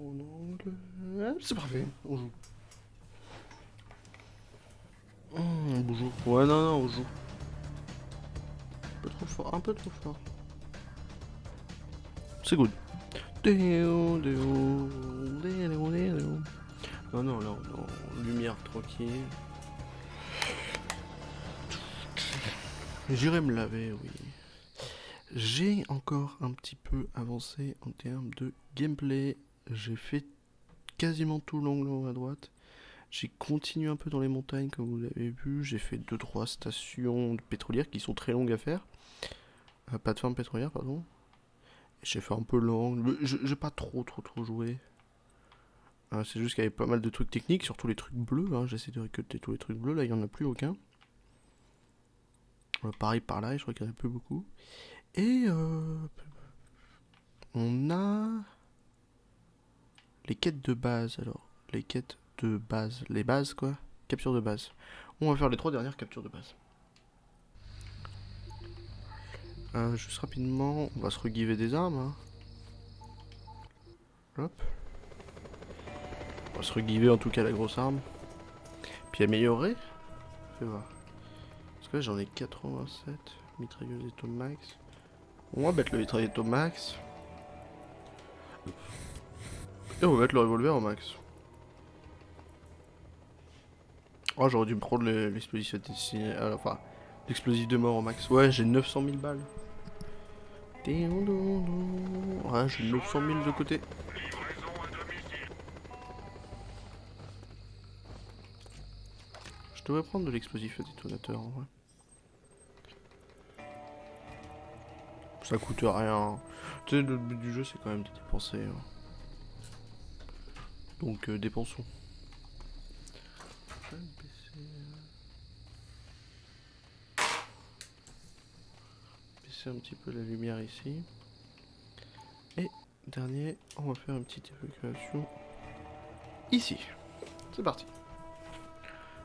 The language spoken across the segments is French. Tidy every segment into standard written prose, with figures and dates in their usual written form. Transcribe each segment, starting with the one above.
en angle. C'est parfait, on joue. Bonjour. Ouais, non, on joue. Un peu trop fort, un peu trop fort. C'est good. Non, non, non, non. Lumière tranquille. J'irai me laver, oui. J'ai encore un petit peu avancé en termes de gameplay. J'ai fait quasiment tout l'angle en haut à droite. J'ai continué un peu dans les montagnes comme vous l'avez vu. J'ai fait 2-3 stations pétrolières qui sont très longues à faire. Plateforme pétrolière, pardon. J'ai fait un peu l'angle. J'ai pas trop joué. C'est juste qu'il y avait pas mal de trucs techniques, surtout les trucs bleus. Hein. J'essaie de récolter tous les trucs bleus. Là, il n'y en a plus aucun. Pareil par là, je crois qu'il n'y en a plus beaucoup. Et on a les quêtes de base alors. Les quêtes de base. Les bases quoi. Capture de base. On va faire les 3 dernières captures de base. Juste rapidement, on va se regiver des armes. Hein. Hop. On va se regiver en tout cas la grosse arme. Puis améliorer. Fais voir. Parce que là j'en ai 87. Mitrailleuse et max. On va mettre le mitrailleuse au max. Et on va mettre le revolver au max. Oh, j'aurais dû me prendre l'explosif destiné. Enfin, l'explosif de mort au max. Ouais, j'ai 900 000 balles. Ouais, j'ai 900 000 de côté. Je devrais prendre de l'explosif détonateur en vrai. Ça coûte rien. Tu sais, le but du jeu c'est quand même de dépenser. Hein. Donc dépensons. Baisser un petit peu la lumière ici. Et dernier, on va faire une petite évacuation ici. C'est parti.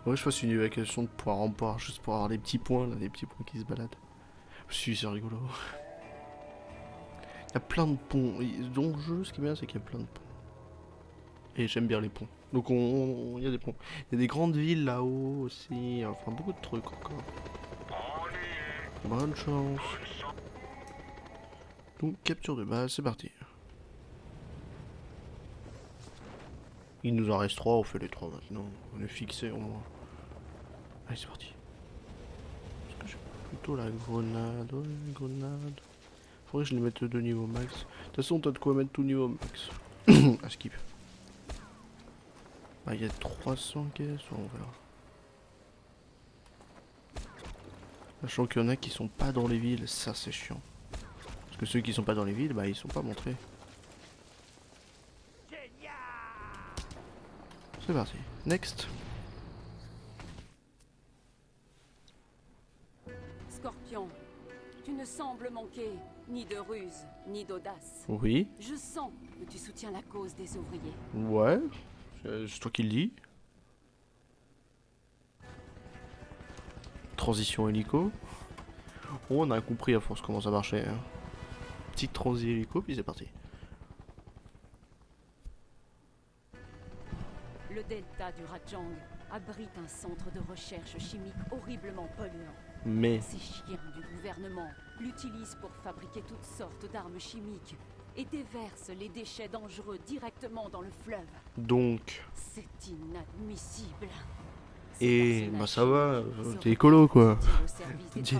Ouais, je fasse une évacuation de points rempart juste pour avoir des petits points là, des petits points qui se baladent. Si, c'est rigolo. Il y a plein de ponts. Dans le jeu, ce qui est bien, c'est qu'il y a plein de ponts. Et j'aime bien les ponts. Donc il y a des ponts. Il y a des grandes villes là-haut aussi. Enfin, beaucoup de trucs encore. Bonne chance. Donc, capture de base, c'est parti. Il nous en reste 3, on fait les 3 maintenant. On est fixé au moins. Allez, c'est parti. Est-ce que j'ai plutôt la grenade? Ouais, la grenade. Faudrait que je les mette de niveau max. De toute façon, t'as de quoi mettre tout niveau max. À skip. Ah, il y a 300 caisses, on verra. Sachant qu'il y en a qui sont pas dans les villes, ça c'est chiant. Parce que ceux qui sont pas dans les villes, bah ils sont pas montrés. C'est parti. Next. Scorpion, tu ne sembles manquer ni de ruse, ni d'audace. Oui. Je sens que tu soutiens la cause des ouvriers. Ouais. C'est toi qui le dis. Transition hélico. Oh, on a compris à force comment ça marchait. Hein. Petite transi hélico, puis c'est parti. Le delta du Rajang abrite un centre de recherche chimique horriblement polluant. Mais Ces chiens du gouvernement l'utilisent pour fabriquer toutes sortes d'armes chimiques et déversent les déchets dangereux directement dans le fleuve. donc. C'est inadmissible. Et bah ça va, t'es écolo quoi. Dis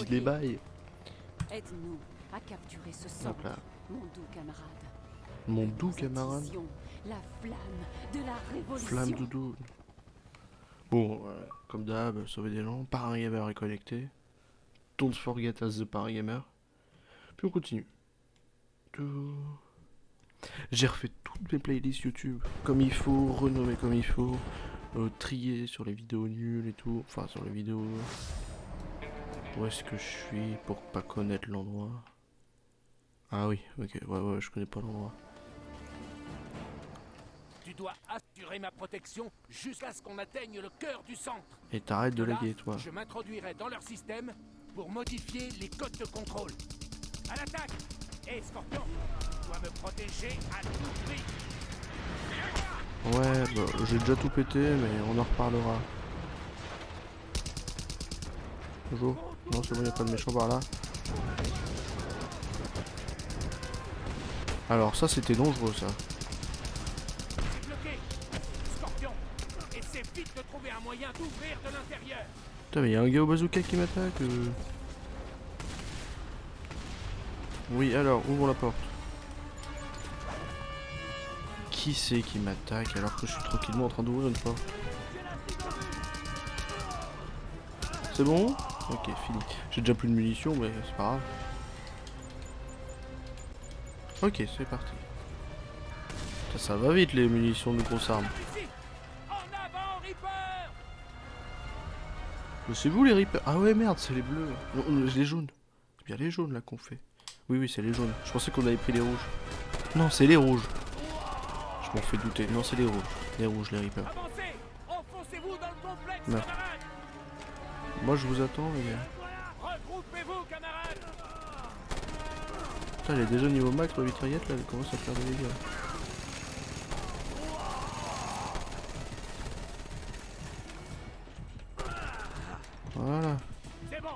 les bails. Aide-nous à capturer ce sang, mon doux camarade. Mon doux camarade. La flamme de la révolution. Flamme doudou. Bon, comme d'hab, sauver des gens. Paragamer est connecté. Don't forget as the Paragamer. Puis on continue. J'ai refait toutes mes playlists YouTube comme il faut, renommé comme il faut, trier sur les vidéos nulles et tout. Enfin, sur les vidéos. Où est-ce que je suis pour pas connaître l'endroit? Ah oui, ok, ouais, je connais pas l'endroit. Tu dois assurer ma protection jusqu'à ce qu'on atteigne le cœur du centre. Et t'arrêtes de laguer, toi. Je m'introduirai dans leur système pour modifier les codes de contrôle. À l'attaque! Hé, Scorpion, tu dois me protéger à tout prix. Ouais, bah, j'ai déjà tout pété, mais on en reparlera. Bonjour. Non, c'est bon, y'a pas de méchant par là. Alors ça, c'était dangereux, ça. C'est bloqué. Scorpion, essaie vite de trouver un moyen d'ouvrir de l'intérieur. Putain, mais y'a un gars au bazooka qui m'attaque. Oui, alors, ouvre la porte. Qui c'est qui m'attaque alors que je suis tranquillement en train d'ouvrir une porte? C'est bon? Ok, fini. J'ai déjà plus de munitions, mais c'est pas grave. Ok, c'est parti. Ça va vite les munitions de grosse arme. Ici. En avant, Reaper. C'est vous les Reapers? Ah ouais merde, c'est les bleus. Non, les jaunes. C'est bien les jaunes là qu'on fait. Oui, oui, c'est les jaunes. Je pensais qu'on avait pris les rouges. Non, c'est les rouges. Je m'en fais douter. Non, c'est les rouges. Les rouges, les Reapers. Avancez. Enfoncez-vous dans le complexe, Non. camarades. Moi, je vous attends, les gars. Regroupez-vous, camarades. Putain, elle est déjà niveau max, la mitraillette là. Elle commence à faire des dégâts. Voilà. C'est bon.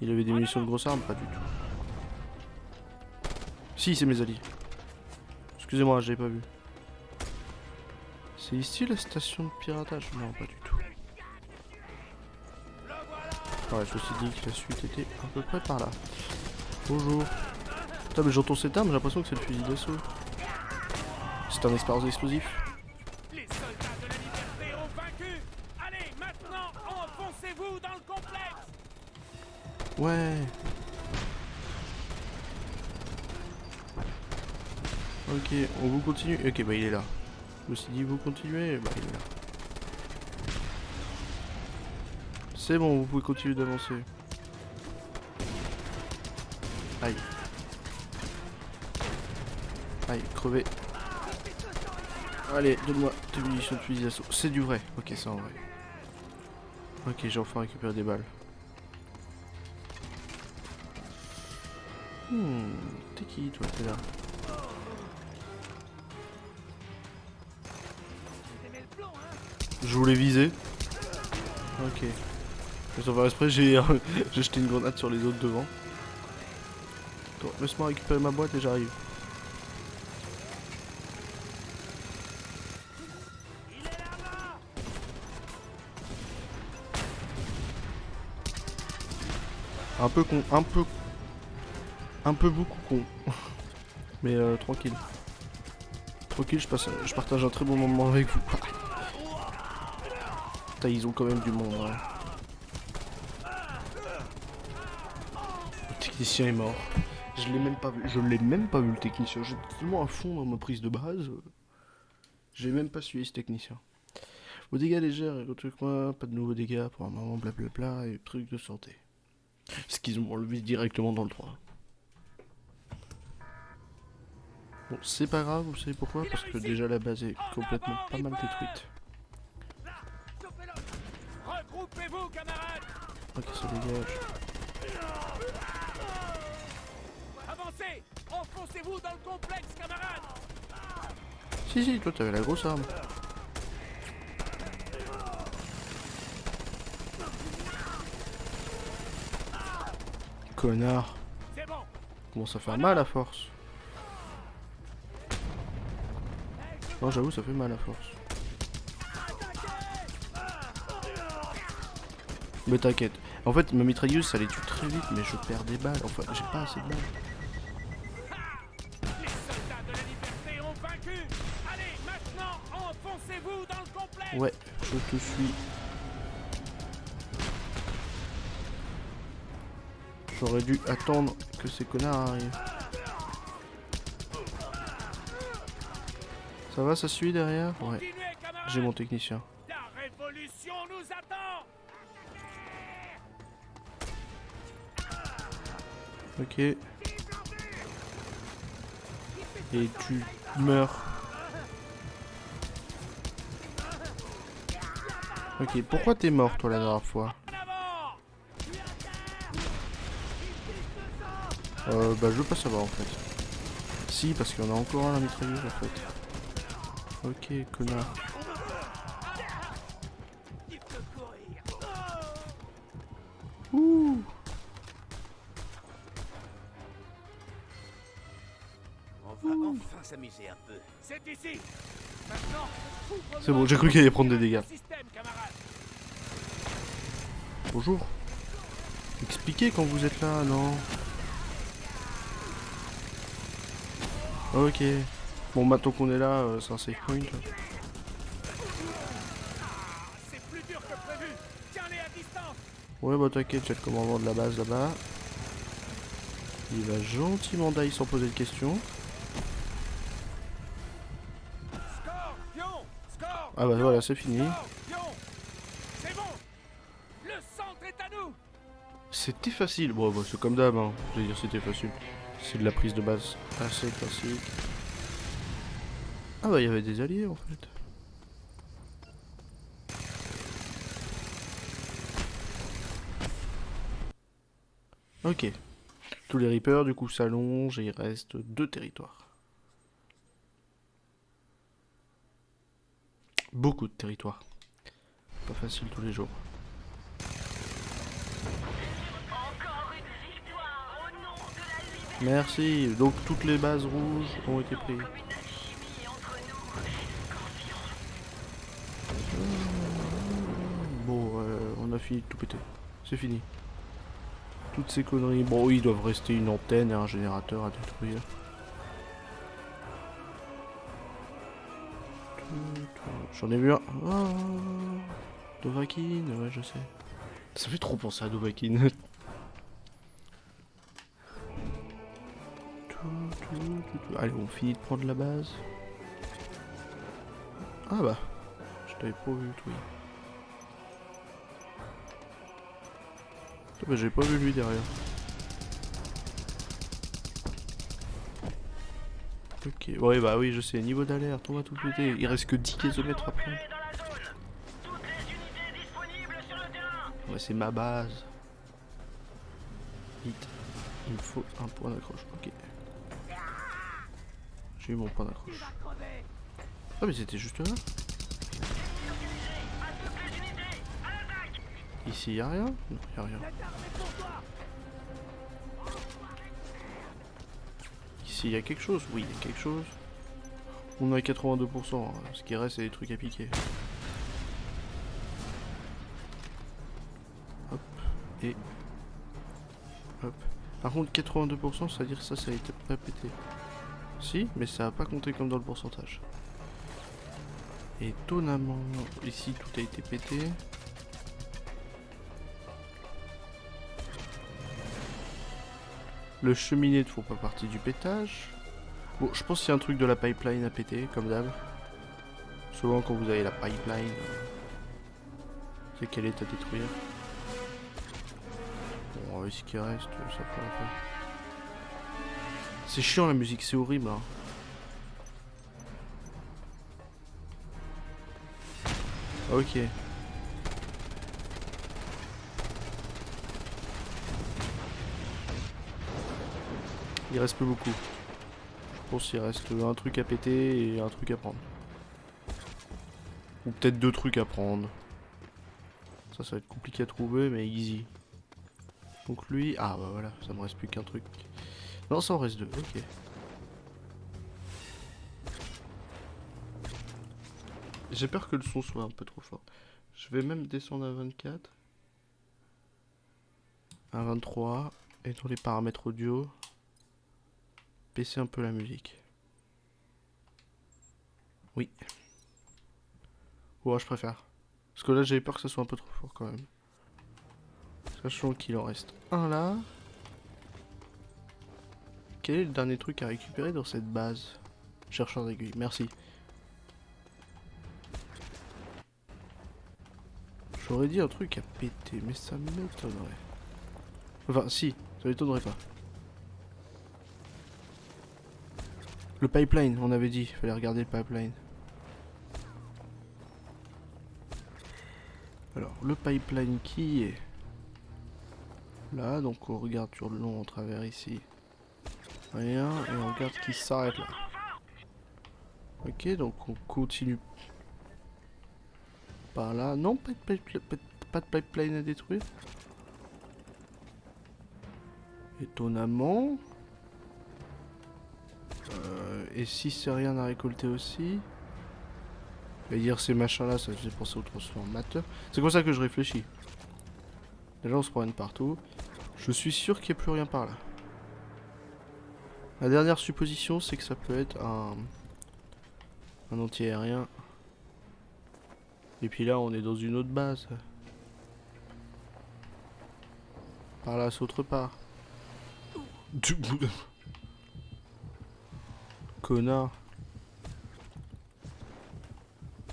Il avait des munitions de grosse arme? Pas du tout. Si, c'est mes alliés. Excusez-moi, j'avais pas vu. C'est ici la station de piratage? Non, pas du tout. Ouais, je me suis dit que la suite était à peu près par là. Bonjour. Putain, mais j'entends cette arme, j'ai l'impression que c'est le fusil d'assaut. C'est un explorateur explosif. Les soldats de la liberté ont vaincu. Allez, maintenant, enfoncez-vous dans le complexe. Ouais. Ok, on vous continue. Ok, bah il est là. Je me suis dit, vous continuez? Bah il est là. C'est bon, vous pouvez continuer d'avancer. Aïe. Aïe, crevé. Allez, donne-moi tes munitions de fusil d'assaut. C'est du vrai. Ok, c'est en vrai. Ok, j'ai enfin récupéré des balles. T'es qui toi? T'es là. Je voulais viser. Ok. Sans faire exprès, j'ai j'ai jeté une grenade sur les autres devant. Attends, laisse-moi récupérer ma boîte et j'arrive. Un peu con, un peu beaucoup con. Mais tranquille. Tranquille, je partage un très bon moment avec vous. Putain, ils ont quand même du monde. Hein. Le technicien est mort. Je l'ai même pas vu. Je l'ai même pas vu le technicien. J'étais tellement à fond dans ma prise de base. J'ai même pas suivi ce technicien. Vos dégâts légers et votre coin, pas de nouveaux dégâts pour un moment, blablabla et trucs de santé. Parce qu'ils ont enlevé directement dans le 3. Bon, c'est pas grave, vous savez pourquoi? Parce que déjà la base est complètement pas mal détruite. Regroupez-vous, camarades. Ok, ça dégage. Avancez. Enfoncez-vous dans le complexe, camarades. Si, toi t'avais la grosse arme. Connard. C'est bon. Commence à faire mal à force. Non, j'avoue, ça fait mal à force. Mais t'inquiète. En fait, ma mitrailleuse, ça les tue très vite, mais je perds des balles. Enfin, j'ai pas assez de balles. Les soldats de la liberté ont vaincu. Allez, maintenant, enfoncez-vous dans le complexe. Ouais, je te suis. J'aurais dû attendre que ces connards arrivent. Ça va, ça suit derrière? Ouais. Continuez, camarades. J'ai mon technicien. La révolution nous attend. Ok. Et tu meurs. Ok, pourquoi t'es mort toi la dernière fois? Bah je veux pas savoir en fait. Si, parce qu'il y en a encore un à la mitrailleuse en fait. Ok, connard. Ouh. On va enfin s'amuser un peu. C'est ici. Maintenant, C'est bon, j'ai cru qu'il allait prendre des dégâts. système, camarade. Bonjour. Expliquez quand vous êtes là, non? Ok. Bon, maintenant qu'on est là, c'est un save point. C'est plus dur que prévu. Tiens-les à distance. Ouais, bah t'inquiète, j'ai le commandement de la base là-bas. Il va gentiment die sans poser de questions. Scorpion. Scorpion. Ah bah voilà, c'est fini. Scorpion. C'est bon. Le centre est à nous. C'était facile. Bon, bah c'est comme d'hab, hein. Je veux dire, c'était facile. C'est de la prise de base assez classique. Ah bah il y avait des alliés en fait. Ok. Tous les Reapers du coup s'allongent et il reste 2 territoires. Beaucoup de territoires. Pas facile tous les jours. Merci. Donc toutes les bases rouges ont été prises. Bon, on a fini de tout péter. C'est fini. Toutes ces conneries. Bon, ils doivent rester une antenne et un générateur à détruire. J'en ai vu un. Oh, Dovahkiin, ouais, je sais. Ça fait trop penser à Dovahkiin. Allez, on finit de prendre la base. Ah bah, je t'avais pas vu, toi. Ah bah, j'ai pas vu lui derrière. Ok, ouais, bah oui, je sais, niveau d'alerte, on va tout péter. Il reste que 10 km après. Ouais, c'est ma base. Vite, il me faut un point d'accroche, ok. J'ai eu mon point d'accroche. Ah mais c'était juste là. Ici y'a rien? Non, y'a rien. Ici y'a quelque chose? Oui, y'a quelque chose. On est à 82%, hein. Ce qui reste c'est des trucs à piquer. Hop, et... hop. Par contre 82%, ça veut dire que ça a été pas pété. Si, mais ça a pas compté comme dans le pourcentage. Étonnamment, ici tout a été pété. Le cheminée ne font pas partie du pétage. Bon, je pense qu'il y a un truc de la pipeline à péter, comme d'hab. Souvent quand vous avez la pipeline, c'est qu'elle est à détruire. Bon, avec ce qui reste, ça fera la fin. C'est chiant la musique, c'est horrible. Hein. Ok. Il reste plus beaucoup. Je pense qu'il reste un truc à péter et un truc à prendre. Ou peut-être 2 trucs à prendre. Ça va être compliqué à trouver, mais easy. Donc lui... ah bah voilà, ça me reste plus qu'un truc. Non, ça en reste 2, ok. J'ai peur que le son soit un peu trop fort. Je vais même descendre à 24. À 23. Et dans les paramètres audio, baisser un peu la musique. Oui. Ouais, je préfère. Parce que là, j'avais peur que ça soit un peu trop fort quand même. Sachant qu'il en reste un là. Quel est le dernier truc à récupérer dans cette base? Chercheur d'aiguille, merci. J'aurais dit un truc à péter, mais ça m'étonnerait. Enfin, si, ça m'étonnerait pas. Le pipeline, on avait dit, il fallait regarder le pipeline. Alors, le pipeline qui est là, donc on regarde sur le long en travers ici. Rien, et on regarde qui s'arrête là. Ok, donc on continue par là. Non, pas de pipeline à détruire. Étonnamment. Et si c'est rien à récolter aussi. Je vais dire ces machins là, ça faisait penser au transformateur. C'est comme ça que je réfléchis. Déjà on se promène partout. Je suis sûr qu'il n'y a plus rien par là. La dernière supposition c'est que ça peut être un anti-aérien. Et puis là on est dans une autre base. Par là c'est autre part. Connard.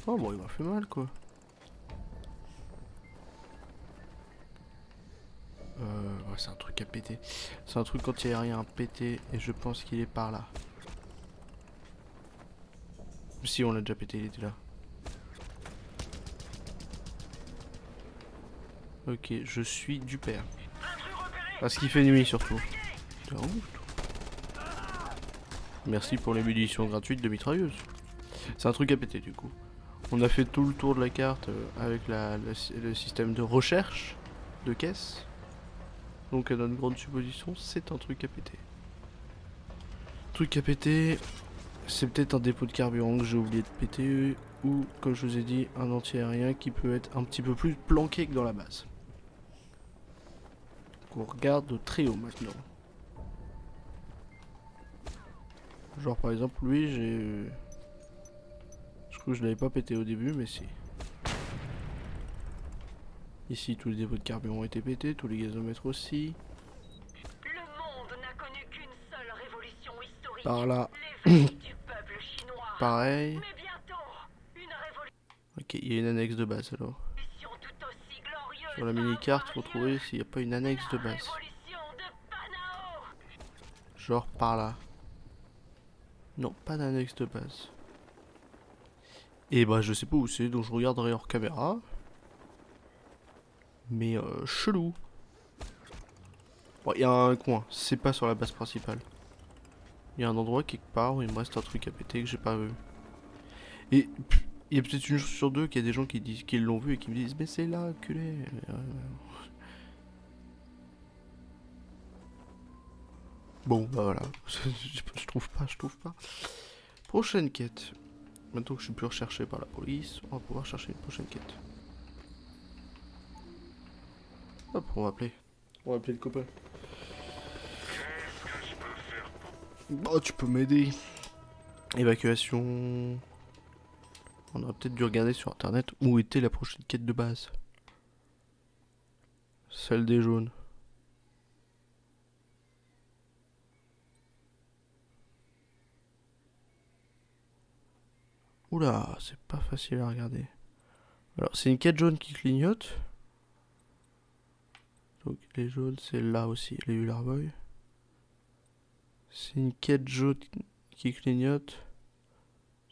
Oh bon il m'a fait mal quoi. Ouais, c'est un truc à péter. C'est un truc anti-aérien à péter et je pense qu'il est par là. Si on l'a déjà pété, il était là. Ok, je suis du père. Parce qu'il fait nuit surtout. T'es un ouf, toi. Merci pour les munitions gratuites de mitrailleuse. C'est un truc à péter du coup. On a fait tout le tour de la carte avec le système de recherche de caisse. Donc à notre grande supposition, c'est un truc à péter. Truc à péter, c'est peut-être un dépôt de carburant que j'ai oublié de péter. Ou, comme je vous ai dit, un anti-aérien qui peut être un petit peu plus planqué que dans la base. On regarde très haut maintenant. Genre par exemple lui j'ai... Je crois que je l'avais pas pété au début mais si. Ici tous les dépôts de carburant ont été pétés, tous les gazomètres aussi. Le monde n'a connu qu'une seule révolution historique. Par là. L'éveil du peuple chinois. Pareil. Mais bientôt, une révolution Ok, il y a une annexe de base alors. tout aussi glorieuse. Sur la mini-carte, faut trouver s'il n'y a pas une annexe de base. Révolution de Panao. Genre par là. Non, pas d'annexe de base. Et bah je sais pas où c'est, donc je regarderai hors caméra. Mais chelou. Bon, il y a un coin, c'est pas sur la base principale. Il y a un endroit quelque part où il me reste un truc à péter que j'ai pas vu. Et il y a peut-être une chose sur deux qu'il y a des gens qui disent qu'ils l'ont vu et qui me disent mais c'est là, culé. Bon bah voilà, je trouve pas. Prochaine quête. Maintenant que je suis plus recherché par la police, on va pouvoir chercher une prochaine quête. Hop, on va appeler. On va appeler le copain. Oh, tu peux m'aider. Évacuation. On aurait peut-être dû regarder sur internet où était la prochaine quête de base. Celle des jaunes. Oula, c'est pas facile à regarder. Alors, c'est une quête jaune qui clignote. Donc, les jaunes, c'est là aussi, les Ularboy. C'est une quête jaune qui clignote.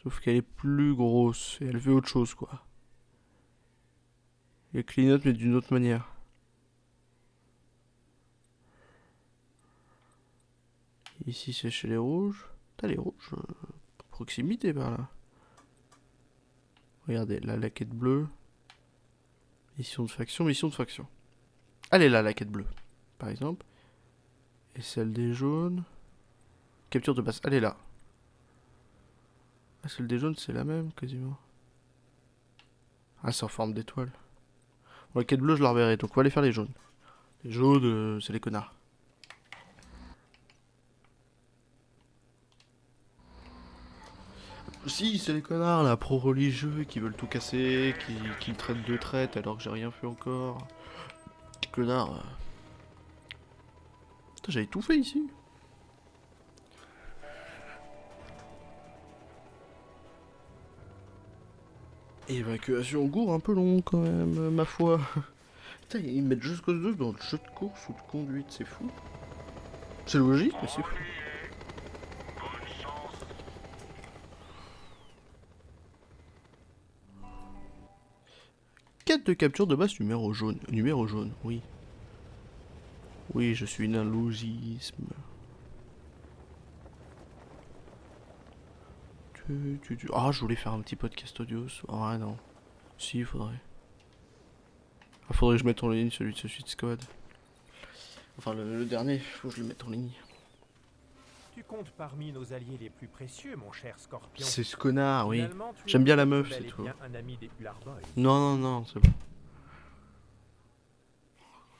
Sauf qu'elle est plus grosse et elle fait autre chose, quoi. Elle clignote, mais d'une autre manière. Ici, c'est chez les rouges. T'as les rouges. Proximité par là. Regardez, là, la quête bleue. Mission de faction. Elle est là, la quête bleue, par exemple. Et celle des jaunes. Capture de base, elle est là. Ah, celle des jaunes, c'est la même, quasiment. Ah, c'est en forme d'étoile. Bon, la quête bleue, je la reverrai, donc on va aller faire les jaunes. Les jaunes, c'est les connards. Si, c'est les connards, là, pro-religieux, qui veulent tout casser, qui me traitent de traite alors que j'ai rien fait encore. Connard. Putain, j'avais tout fait ici. Évacuation au gour un peu long quand même, ma foi. Putain, ils mettent juste cause d'eux dans le jeu de course ou de conduite, c'est fou. C'est logique, mais c'est fou. Quête de capture de base numéro jaune. Numéro jaune, oui. Oui, je suis d'un logisme. Ah, je voulais faire un petit podcast audio. Ah non. Si, il faudrait. Ah, faudrait que je mette en ligne celui de Suicide Squad. Enfin, le dernier, faut que je le mette en ligne. Tu comptes parmi nos alliés les plus précieux, mon cher Scorpion. C'est ce connard, oui. Finalement, tu J'aime es bien la meuf, bel c'est et tout. bien un ami des Ular Boys. Non, c'est bon.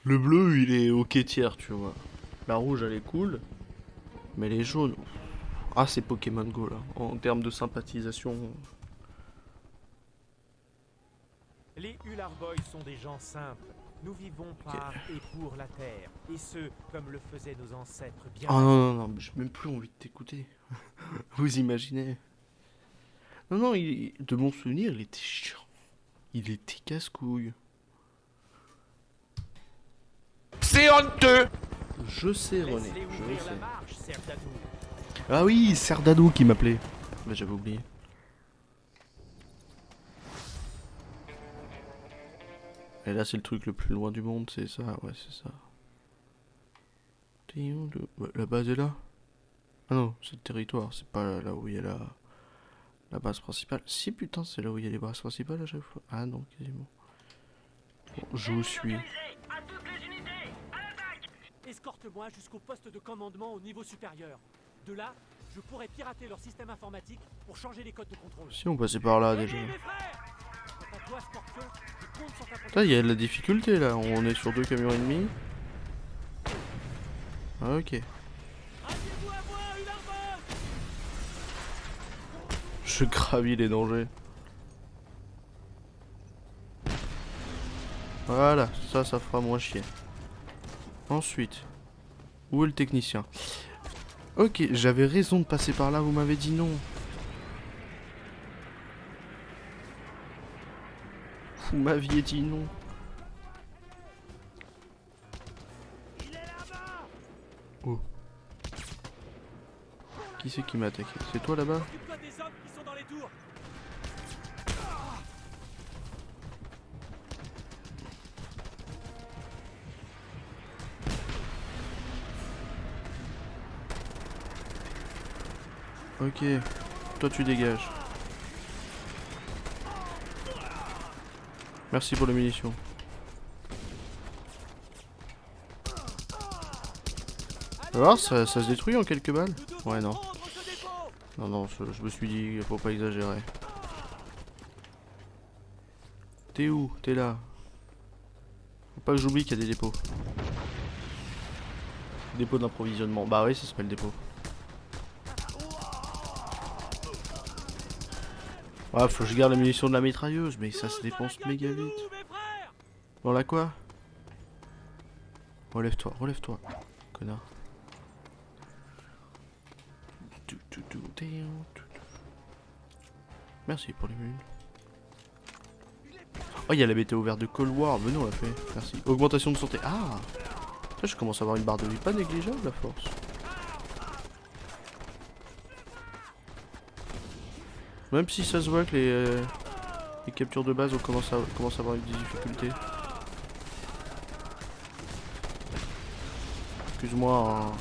Le bleu, il est ok tiers, tu vois. La rouge, elle est cool. Mais les jaunes... Ah, c'est Pokémon Go, là. En termes de sympathisation... Les Ular Boys sont des gens simples. Nous vivons par et pour la Terre. Et ce, comme le faisaient nos ancêtres bien. Ah non, j'ai même plus envie de t'écouter. Vous imaginez? Non, de mon souvenir, il était chiant. Il était casse-couille. C'est honteux! Je sais, René, Laisse-les je ouvrir la sais. marche, Serdadou. Ah oui, Serdadou qui m'appelait. Bah, j'avais oublié. Et là, c'est le truc le plus loin du monde, c'est ça, ouais, c'est ça. La base est là? Ah non, c'est le territoire, c'est pas là où il y a la base principale. Si, putain, c'est là où il y a les bases principales à chaque fois. Ah non, quasiment. Bon, je vous suis. À toutes les unités, à l'attaque! Escorte-moi jusqu'au poste de commandement au niveau supérieur. De là, je pourrais pirater leur système informatique pour changer les codes de contrôle. Si, on passait par là Venez, déjà. mes frères! Quant à toi, Scorpion, je compte sur ta Là, il y a de la difficulté là, on est sur 2 camions ennemis. Ah, ok. Ralliez-vous à moi, Ular Boys! Je gravis les dangers. Voilà, ça fera moins chier. Ensuite, où est le technicien? Ok, j'avais raison de passer par là, vous m'avez dit non. Vous m'aviez dit non. Oh. Qui c'est qui m'a attaqué? C'est toi là-bas? Occupe-toi des hommes qui sont dans les tours. Ok, toi tu dégages. Merci pour les munitions. Alors, ça se détruit en quelques balles? Ouais, non. Non, je me suis dit, faut pas exagérer. T'es où? T'es là. Faut pas que j'oublie qu'il y a des dépôts. Dépôt d'approvisionnement. Bah oui, ça s'appelle dépôt. Ouais, faut que je garde la munition de la mitrailleuse, mais ça se dépense méga vite. Bon, là quoi? Relève-toi, connard. Merci pour les mules. Oh, il y a la météo verte de Cold War, mais non, on l'a fait. Merci. Augmentation de santé. Ah! Là, je commence à avoir une barre de vie pas négligeable, la force. Même si ça se voit que les captures de base on commence à avoir des difficultés. Excuse-moi, hein.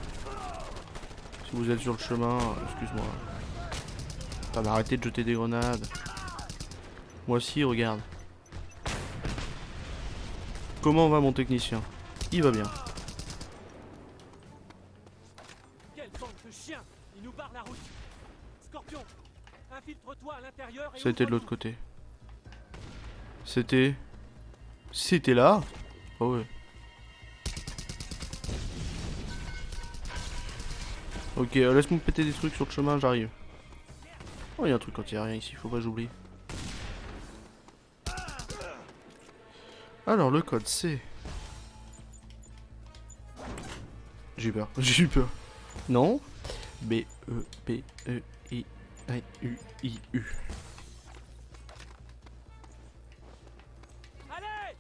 Si vous êtes sur le chemin, excuse-moi. T'as arrêté de jeter des grenades. Moi aussi, regarde. Comment va mon technicien? Il va bien. Quelle bande de chiens! Ils nous barrent la route. Scorpion, infiltre-toi à l'intérieur et C'était de l'autre ouvre-nous. côté. C'était là? Oh ouais. Ok, laisse-moi péter des trucs sur le chemin, j'arrive. Oh, il y a un truc anti-aérien ici, faut pas que j'oublie. Alors, le code c'est... J'ai eu peur, j'ai eu peur. Non. B-E-P-E-I-U-I-U.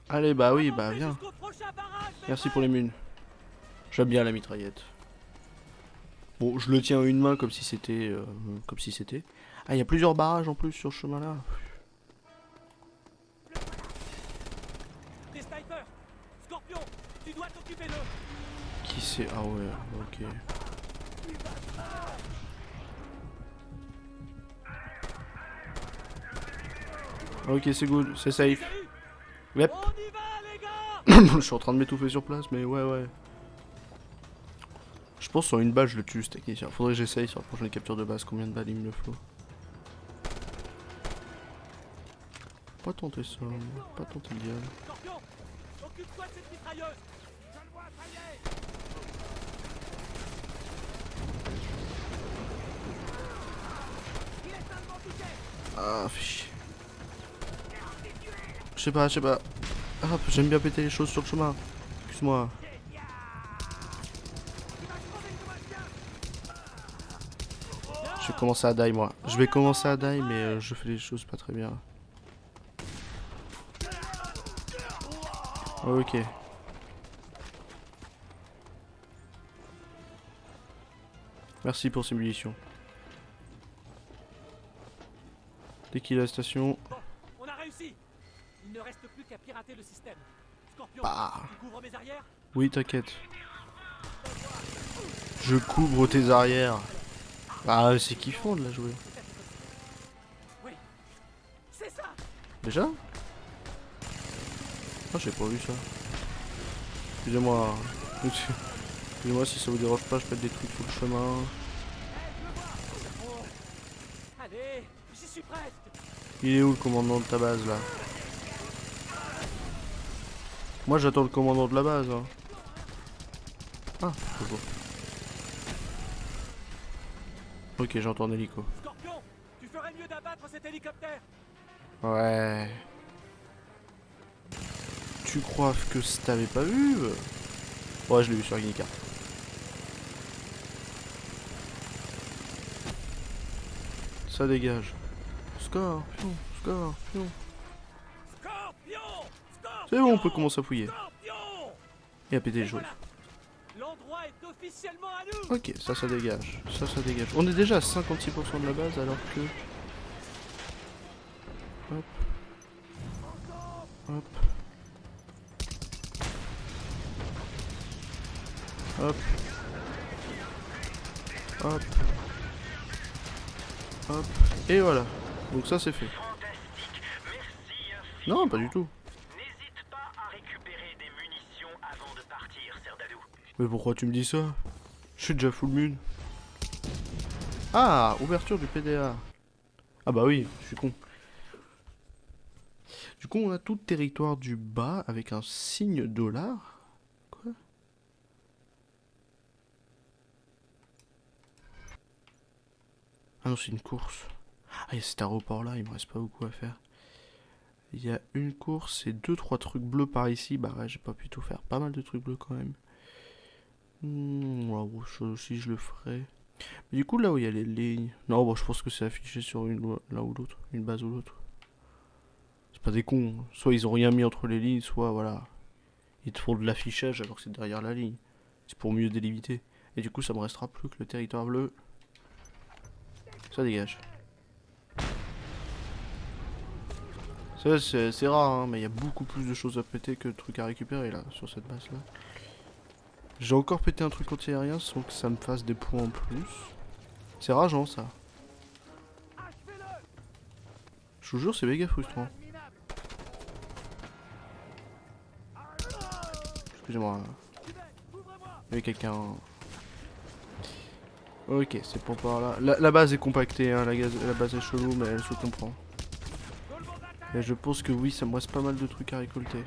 Allez, bah oui, bah Avancez viens. jusqu'au prochain barrage, mes Merci frères. pour les mules. J'aime bien la mitraillette. Bon, je le tiens à une main comme si c'était... Ah, il y a plusieurs barrages en plus sur ce chemin-là. Des snipers. Scorpion, tu dois t'occuper d'eux. Qui c'est? Ah ouais, ok. Ok, c'est good, c'est safe. Yep. On y va, les gars! Je suis en train de m'étouffer sur place, mais ouais. Je pense sur une balle, je le tue, ce technicien. Faudrait que j'essaye sur la prochaine capture de base combien de balles il me le faut. Pas tenter ça, pas tenter le diable. Scorpion, occupe-toi de cette mitrailleuse. Je le vois, ça y est. Il est seulement touché. Ah, fais chier. Je sais pas. Ah, j'aime bien péter les choses sur le chemin. Excuse-moi. Je vais commencer à die, moi. Je vais commencer à die, mais je fais les choses pas très bien. Ok. Merci pour ces munitions. Dès qu'il est à la station. Bon, on a réussi. Il ne reste plus qu'à pirater le système. Scorpion, Bah. tu couvres mes arrières? Oui, t'inquiète. Je couvre tes arrières. Ah, c'est kiffant de la jouer. Oui, c'est ça. Déjà? Ah, j'ai pas vu ça. Excusez-moi. Excusez-moi si ça vous dérange pas, je pète des trucs sur le chemin. Allez, j'y suis presque. Il est où le commandant de ta base là? Moi j'attends le commandant de la base. Hein. Ah, bonjour. Ok, j'entends un hélico. Scorpion, tu ferais mieux d'abattre cet hélicoptère. Ouais. Tu crois que t'avais pas vu? Ouais, je l'ai vu sur la Guinica. Ça dégage. Scorpion. Scorpion, C'est bon, on peut commencer à fouiller. Scorpion. Et à péter les Et choses. voilà. L'endroit est officiellement à nous. Ok, ça dégage. Ça dégage. On est déjà à 56% de la base alors que... Hop. Hop. Hop. Hop. Hop. Et voilà. Donc ça c'est fait. Fantastique. Merci infiniment. Non, pas du tout. N'hésite pas à récupérer des munitions avant de partir, Serdalou. Mais pourquoi tu me dis ça? Je suis déjà full moon. Ah, ouverture du PDA. Ah bah oui, je suis con. Du coup, on a tout le territoire du bas avec un signe dollar. Quoi? Ah non, c'est une course. Ah, il y a cet aéroport-là, il me reste pas beaucoup à faire. Il y a une course et 2-3 trucs bleus par ici. Bah ouais, j'ai pas pu tout faire. Pas mal de trucs bleus quand même. Ouais, si je le ferai. Mais du coup, là où il y a les lignes... Non, bon, je pense que c'est affiché sur une là ou l'autre. Une base ou l'autre. C'est pas des cons. Soit ils ont rien mis entre les lignes, soit voilà. Ils te font de l'affichage alors que c'est derrière la ligne. C'est pour mieux délimiter. Et du coup, ça me restera plus que le territoire bleu. Ça dégage. C'est rare, hein, mais il y a beaucoup plus de choses à péter que de trucs à récupérer là, sur cette base là. J'ai encore pété un truc anti-aérien sans que ça me fasse des points en plus. C'est rageant ça. Je vous jure, c'est méga frustrant. Excusez-moi. Il y a quelqu'un. Ok, c'est pour par là. La base est compactée, hein, la base est chelou, mais elle se comprend. Et je pense que oui, ça me reste pas mal de trucs à récolter.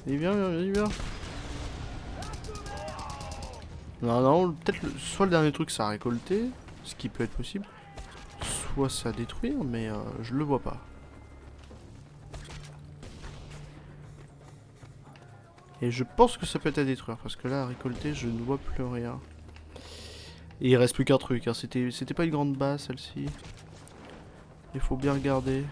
Il vient. Non, peut-être soit le dernier truc ça a récolté, ce qui peut être possible, soit ça a détruire, mais je le vois pas. Et je pense que ça peut être à détruire, parce que là à récolter je ne vois plus rien. Et il reste plus qu'un truc, hein. C'était pas une grande base celle-ci. Il faut bien regarder.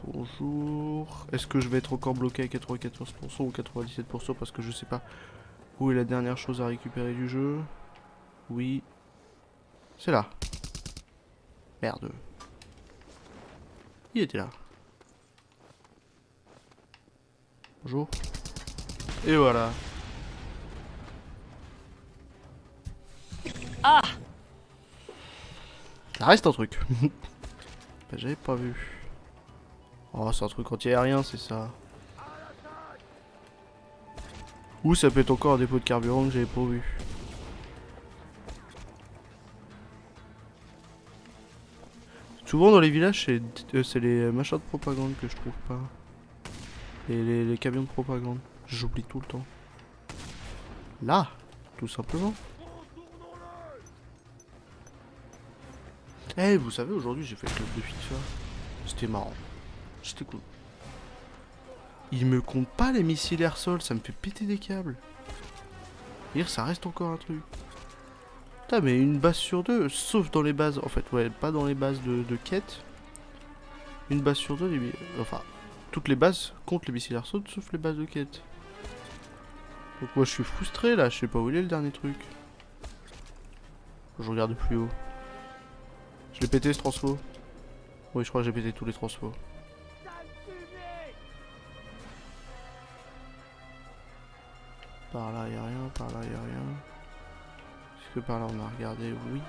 Bonjour. Est-ce que je vais être encore bloqué à 94% ou 97% parce que je sais pas où est la dernière chose à récupérer du jeu. Oui. C'est là. Merde. Il était là. Bonjour. Et voilà. Ça reste un truc. Bah, j'avais pas vu. Oh, c'est un truc anti-aérien, c'est ça. Ou ça peut être encore un dépôt de carburant que j'avais pas vu. Souvent dans les villages, c'est les machins de propagande que je trouve pas. Et les camions de propagande. J'oublie tout le temps. Là, tout simplement. Eh, vous savez, aujourd'hui j'ai fait le club de FIFA. C'était marrant. C'était cool. Il me compte pas les missiles air-sol, ça me fait péter des câbles. Dire ça reste encore un truc. Putain, mais une base sur deux, sauf dans les bases, en fait, ouais, pas dans les bases de quête. Une base sur deux, enfin, toutes les bases comptent les missiles air-sol, sauf les bases de quête. Donc moi je suis frustré là, je sais pas où il est le dernier truc. Je regarde plus haut. Je l'ai pété ce transfo. Oui, je crois que j'ai pété tous les transfos. Par là y'a rien, par là y'a rien. Est-ce que par là on a regardé? Oui. De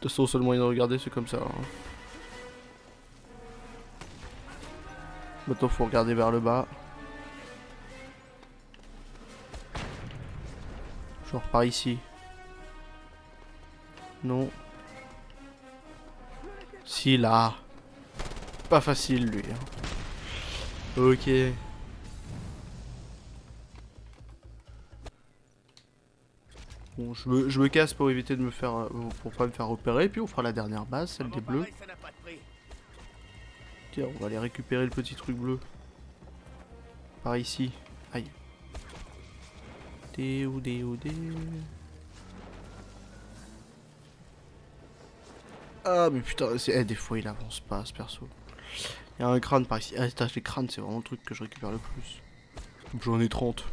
toute façon, le seul moyen de regarder c'est comme ça. Hein. Maintenant faut regarder vers le bas. Genre par ici. Non. Si là. Pas facile lui. Hein. Ok. Bon, je me casse pour éviter de me faire... pour pas me faire repérer. Puis on fera la dernière base, celle des bleus. Tiens, on va aller récupérer le petit truc bleu. Par ici. Aïe. Dé. Ah mais putain, des fois il avance pas ce perso. Il y a un crâne par ici. Ah, les crânes c'est vraiment le truc que je récupère le plus. J'en ai 30.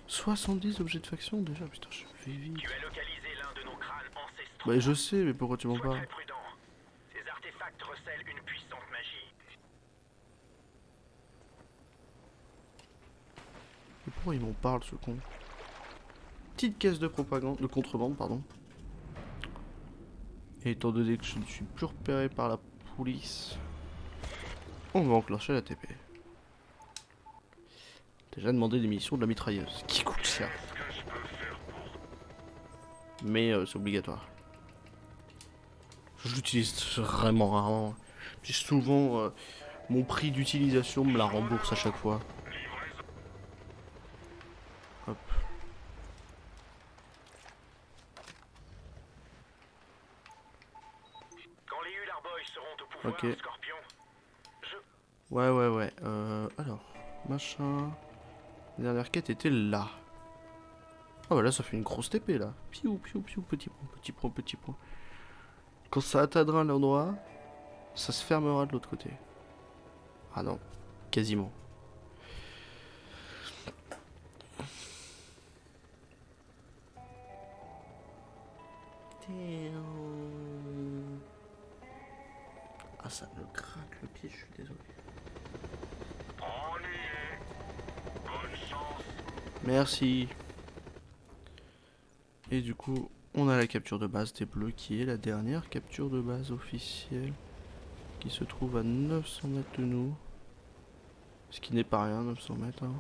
70 objets de faction déjà, putain je fais vite. Tu as localisé l'un de nos crânes ancestraux. Bah je sais, mais pourquoi tu m'en Sois parles? très prudent. Ces artefacts recèlent une puissante magie. Et pourquoi il m'en parle ce con? Petite caisse de propagande, de contrebande pardon. Et étant donné que je ne suis plus repéré par la police, on va enclencher la TP. Déjà demandé l'émission de la mitrailleuse, qui coûte cher. Mais c'est obligatoire. Je l'utilise vraiment rarement. Puis souvent, mon prix d'utilisation me la rembourse à chaque fois. Hop. Quand les Ularboy seront au pouvoir, Ok. Scorpion, Ouais. Alors, machin. La dernière quête était là. Ah bah là ça fait une grosse TP là. Piou, petit point. Quand ça atteindra l'endroit, ça se fermera de l'autre côté. Ah non, quasiment. Ah ça me craque le pied, je suis désolé. on y est. Bonne chance. Merci. Et du coup, on a la capture de base des bleus qui est la dernière capture de base officielle qui se trouve à 900 mètres de nous. Ce qui n'est pas rien, 900 mètres. Hein.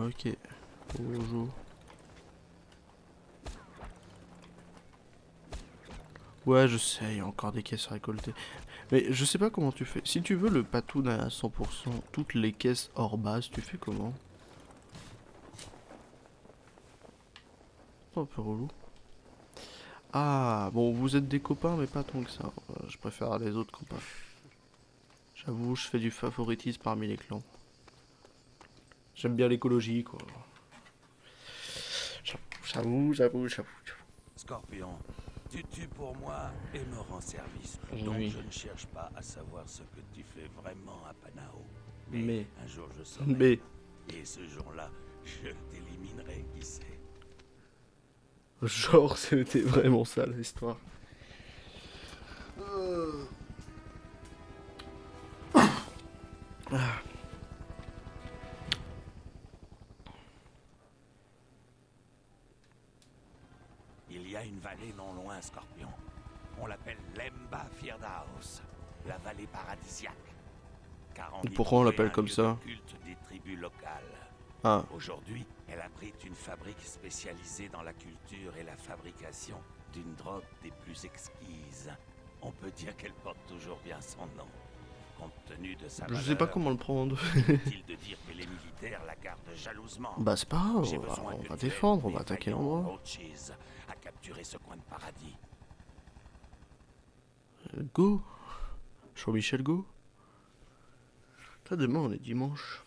Ok. Bonjour. Ouais, je sais, il y a encore des caisses à récolter. Mais je sais pas comment tu fais. Si tu veux le patoun à 100%, toutes les caisses hors base, tu fais comment? Un peu relou. Ah, bon, vous êtes des copains, mais pas tant que ça. Je préfère les autres copains. J'avoue, je fais du favoritisme parmi les clans. J'aime bien l'écologie, quoi. J'avoue. Scorpion, tu tues pour moi et me rends service. Donc Oui. je ne cherche pas à savoir ce que tu fais vraiment à Panao. Mais. Un jour je saurai. Mais. Et ce jour-là, je t'éliminerai, qui sait. Genre, c'était vraiment ça l'histoire. y a une vallée non loin, Scorpion. On l'appelle Lemba Firdaus, la vallée paradisiaque. Car on y Pourquoi on trouvait l'appelle un comme lieu ça? de culte des tribus locales. Ah, Aujourd'hui, elle abrite une fabrique spécialisée dans la culture et la fabrication d'une drogue des plus exquises. On peut dire qu'elle porte toujours bien son nom. Compte tenu de sa je sais valeur, pas comment le prendre. inutile de dire que les militaires la gardent jalousement. Bah c'est pas grave, J'ai on va, besoin on que va tu aides défendre, on les va attaquer vaillants l'endroit. Roaches à capturer ce coin de paradis. Go. Jean-Michel Go. Là, demain on est dimanche.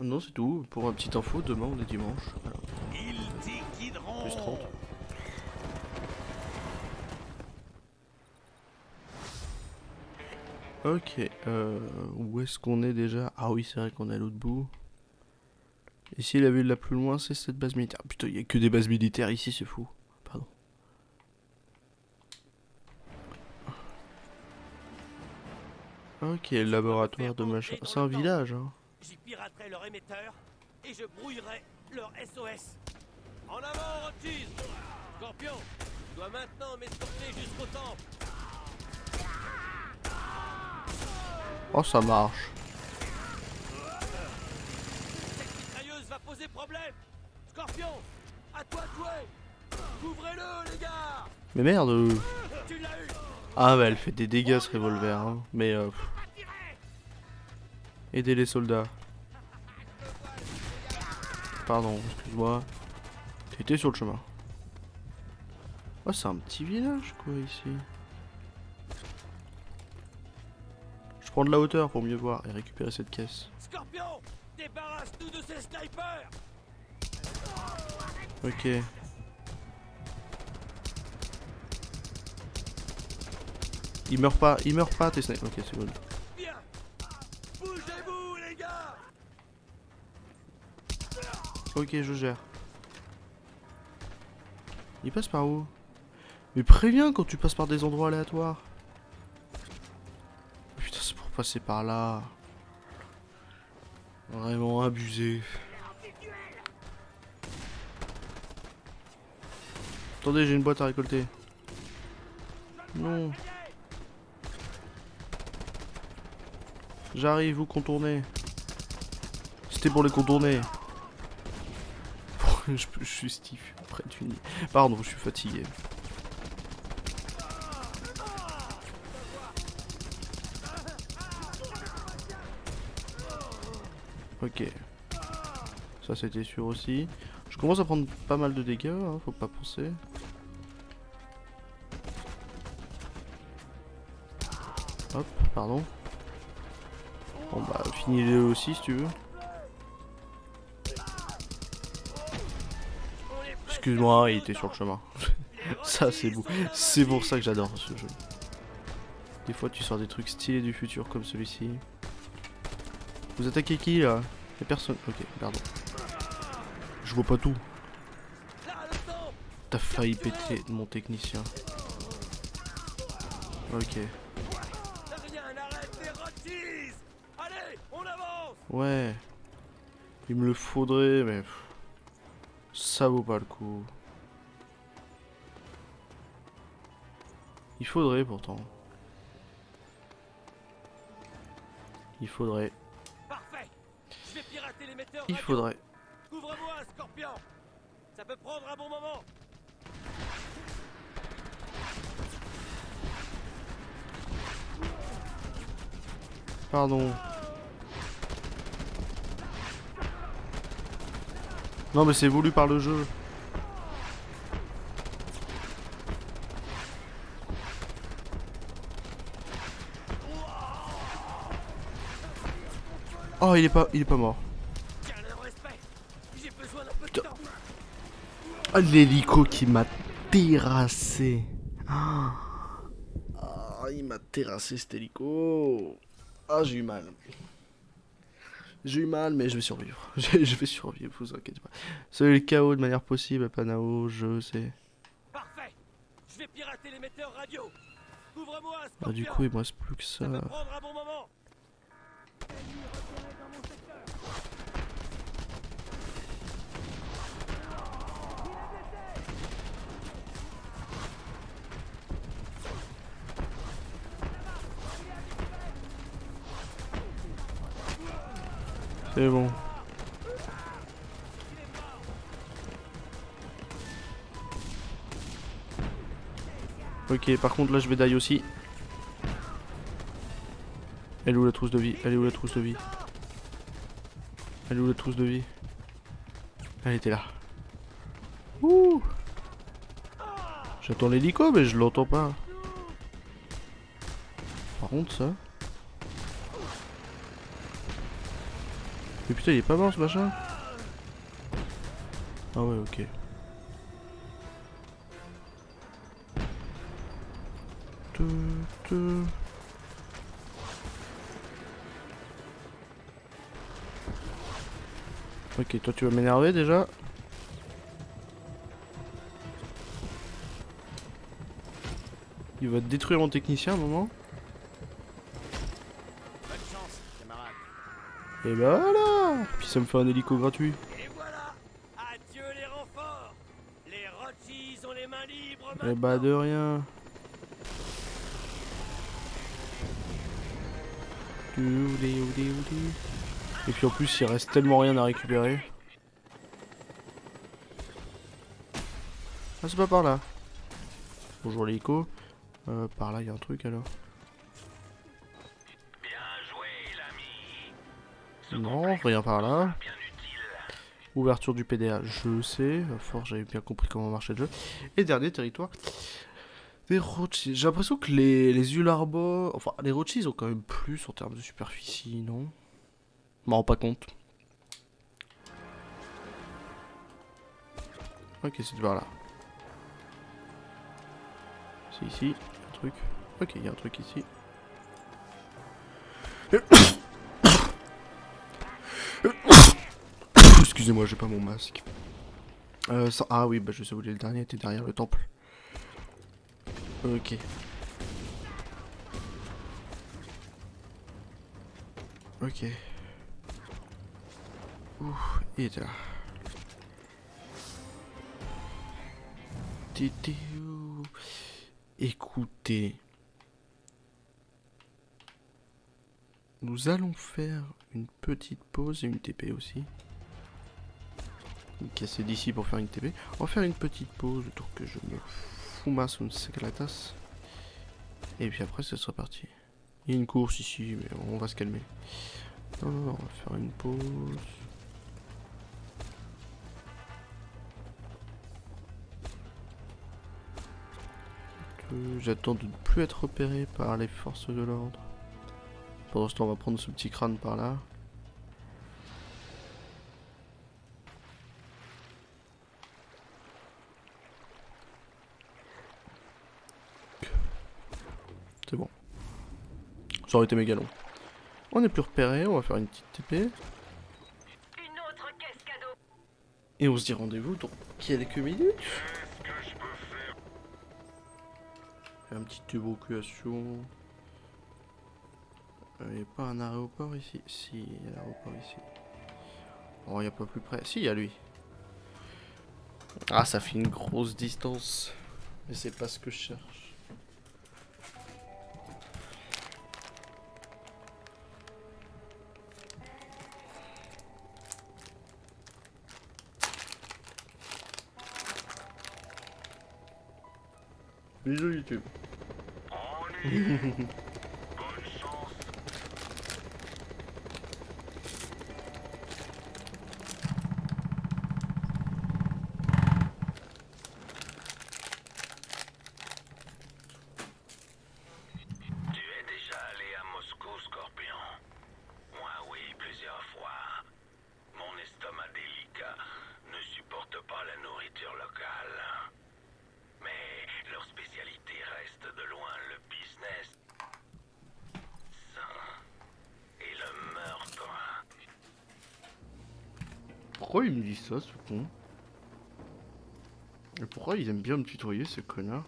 Non, c'est tout. Pour une petite info, demain on est dimanche. Voilà. Ils t'y guideront. Plus 30. Ok, où est-ce qu'on est déjà? Ah oui, c'est vrai qu'on est à l'autre bout. Ici, la ville la plus loin, c'est cette base militaire. Putain, il y a que des bases militaires ici, c'est fou. Pardon. Ok, le laboratoire de machin. C'est un village, hein. J'y piraterai leur émetteur et je brouillerai leur SOS. En avant, Rothschild! Scorpion, tu dois maintenant m'escorter jusqu'au temple. Oh, ça marche. Cette mitrailleuse va poser problème. Scorpion, à toi de jouer. Couvrez-le, les gars. Mais merde. Tu l'as eu. Ah, bah elle fait des dégâts ce revolver, hein. Mais aider les soldats. Pardon, excuse-moi. T'étais sur le chemin. Oh, c'est un petit village, quoi, ici. Je prends de la hauteur pour mieux voir et récupérer cette caisse. Scorpion, débarrasse-nous de ces snipers. Ok. Il meurt pas tes snipers. Ok, c'est bon. Bien. Bougez-vous, les gars. Ok, je gère. Il passe par où? Mais préviens quand tu passes par des endroits aléatoires. Putain, c'est pour passer par là. Vraiment abusé. Attendez, j'ai une boîte à récolter. Non. J'arrive, vous contournez. C'était pour les contourner. Je suis stiff près du nid. Pardon, je suis fatigué. Ok. Ça c'était sûr aussi. Je commence à prendre pas mal de dégâts, hein, faut pas penser. Hop, pardon. Bon bah finis-le aussi si tu veux. Excuse-moi, il était sur le chemin. Ça c'est beau. C'est pour ça que j'adore ce jeu. Des fois tu sors des trucs stylés du futur comme celui-ci. Vous attaquez qui là? Y'a personne. Ok, pardon. Je vois pas tout. T'as failli péter mon technicien. Ok. Ouais. Il me le faudrait, mais ça vaut pas le coup. Il faudrait pourtant. Il faudrait. Parfait. Je vais pirater l'émetteur. Il faudrait. Couvre-moi, Scorpion. Ça peut prendre un bon moment. Pardon. Non mais c'est voulu par le jeu. Oh il est pas mort. Putain. Ah, l'hélico qui m'a terrassé. Ah, il m'a terrassé cet hélico. Ah j'ai eu mal. J'ai eu mal, mais je vais survivre. Je vais survivre, vous inquiétez pas. C'est le chaos de manière possible, Panao, je sais. Parfait. Je vais pirater l'émetteur radio. Couvre-moi, Scorpion. Ah, du coup, il me reste plus que ça. Ça peut prendre un bon moment. C'est bon. Ok, par contre là je vais die aussi. Elle est où la trousse de vie? Elle est où la trousse de vie? Elle est où la trousse de vie? Elle était là. Ouh. J'attends l'hélico mais je l'entends pas. Par contre ça... Mais putain il est pas mort ce machin. Ah ouais ok. Ok, toi tu vas m'énerver déjà. Il va détruire mon technicien à un moment. Bonne chance, camarade. Et bah voilà. Puis ça me fait un hélico gratuit. Et voilà. Adieu les renforts. Les Rothschilds ont les mains libres Et maintenant. bah de rien. Et puis en plus il reste tellement rien à récupérer. Ah c'est pas par là. Bonjour l'hélico. Par là il y a un truc alors. Bien joué, l'ami. Non, rien par là. Bien utile. Ouverture du PDA, je sais. Fort j'avais bien compris comment marchait le jeu. Et dernier territoire. Des Rothschilds. J'ai l'impression que les Ularbo... Enfin, les Rothschilds ont quand même plus en termes de superficie, non? Je m'en rends pas compte. Ok, c'est par là. C'est ici, un truc. Ok, il y a un truc ici. Excusez-moi, j'ai pas mon masque. Ah oui, bah je sais où il est, le dernier était derrière le temple. Ok. Ok. Ouh, et là. T'étais où? Écoutez. Nous allons faire une petite pause et une TP aussi. Casser d'ici pour faire une TP. On va faire une petite pause, le tour que je me fumasse un sac à la tasse. Et puis après, ce sera parti. Il y a une course ici, mais on va se calmer. Non, non, non, on va faire une pause. J'attends de ne plus être repéré par les forces de l'ordre. Pendant ce temps, on va prendre ce petit crâne par là. C'est bon. Ça aurait été méga long. On n'est plus repéré, on va faire une petite TP. Une autre caisse cadeau. Et on se dit rendez-vous dans quelques minutes. Faire une petite évacuation. Il n'y a pas un aéroport ici? Si, il y a l'aéroport ici. Oh, il n'y a pas plus près. Si, il y a lui. Ah, ça fait une grosse distance. Mais c'est pas ce que je cherche. Bisous YouTube. Bonne chance. Tu es déjà allé à Moscou, Scorpion? Moi, oui, plusieurs fois. Mon estomac délicat ne supporte pas la nourriture locale. Mais leur spécialité reste de loin le business et le meurtre. Pourquoi il me dit ça, ce con? Et pourquoi ils aiment bien me tutoyer, ces connards?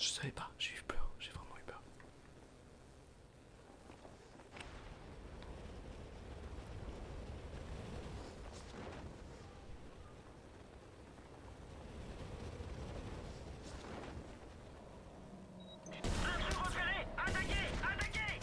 Je savais pas, j'ai eu peur, j'ai vraiment eu peur. Intrus repéré! Attaquez! Attaquez!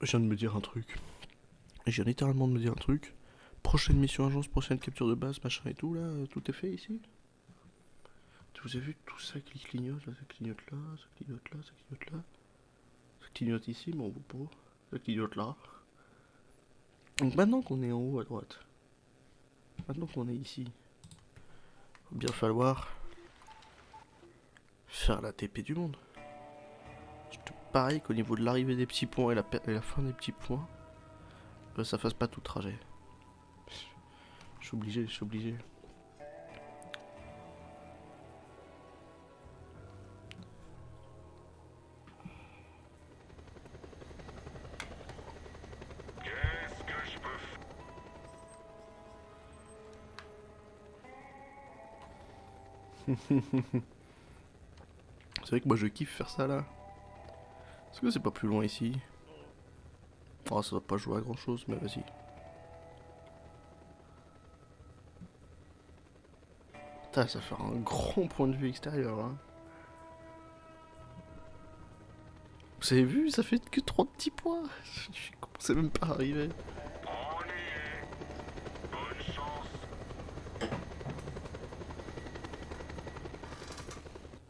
Je viens de me dire un truc. Je viens littéralement de me dire un truc. Prochaine mission agence, prochaine capture de base, machin et tout, là, tout est fait ici. Vous avez vu tout ça qui clignote, là, ça clignote là, ça clignote là, ça clignote là. Ça clignote ici, mais on voit pas. Ça clignote là. Donc maintenant qu'on est en haut à droite, maintenant qu'on est ici, il va bien falloir faire la TP du monde. Pareil qu'au niveau de l'arrivée des petits points et la fin des petits points, ça fasse pas tout le trajet. Je suis obligé, je suis obligé. Qu'est-ce que je peux faire? C'est vrai que moi je kiffe faire ça là. Est-ce que c'est pas plus loin ici? Oh, ça va pas jouer à grand chose, mais vas-y. Putain, ça fait un grand point de vue extérieur hein. Vous avez vu, ça fait que 3 petits points. Je commençais même pas à arriver. On y est. Bonne chance.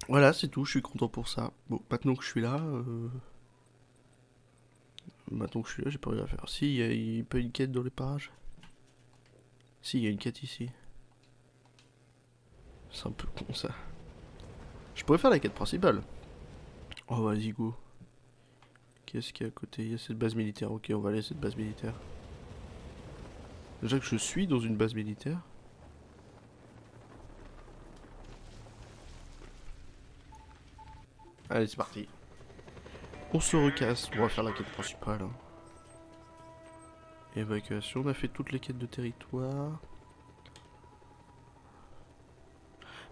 Voilà, c'est tout, je suis content pour ça. Bon, maintenant que je suis là, j'ai pas rien à faire. Si, il y a pas une quête dans les parages. Si, il y a une quête ici. C'est un peu con ça. Je pourrais faire la quête principale. Oh, vas-y, go. Qu'est-ce qu'il y a à côté? Il y a cette base militaire. Ok, on va aller à cette base militaire. Déjà que je suis dans une base militaire. Allez, c'est parti. On se recasse. On va faire la quête principale. Hein. Évacuation, on a fait toutes les quêtes de territoire.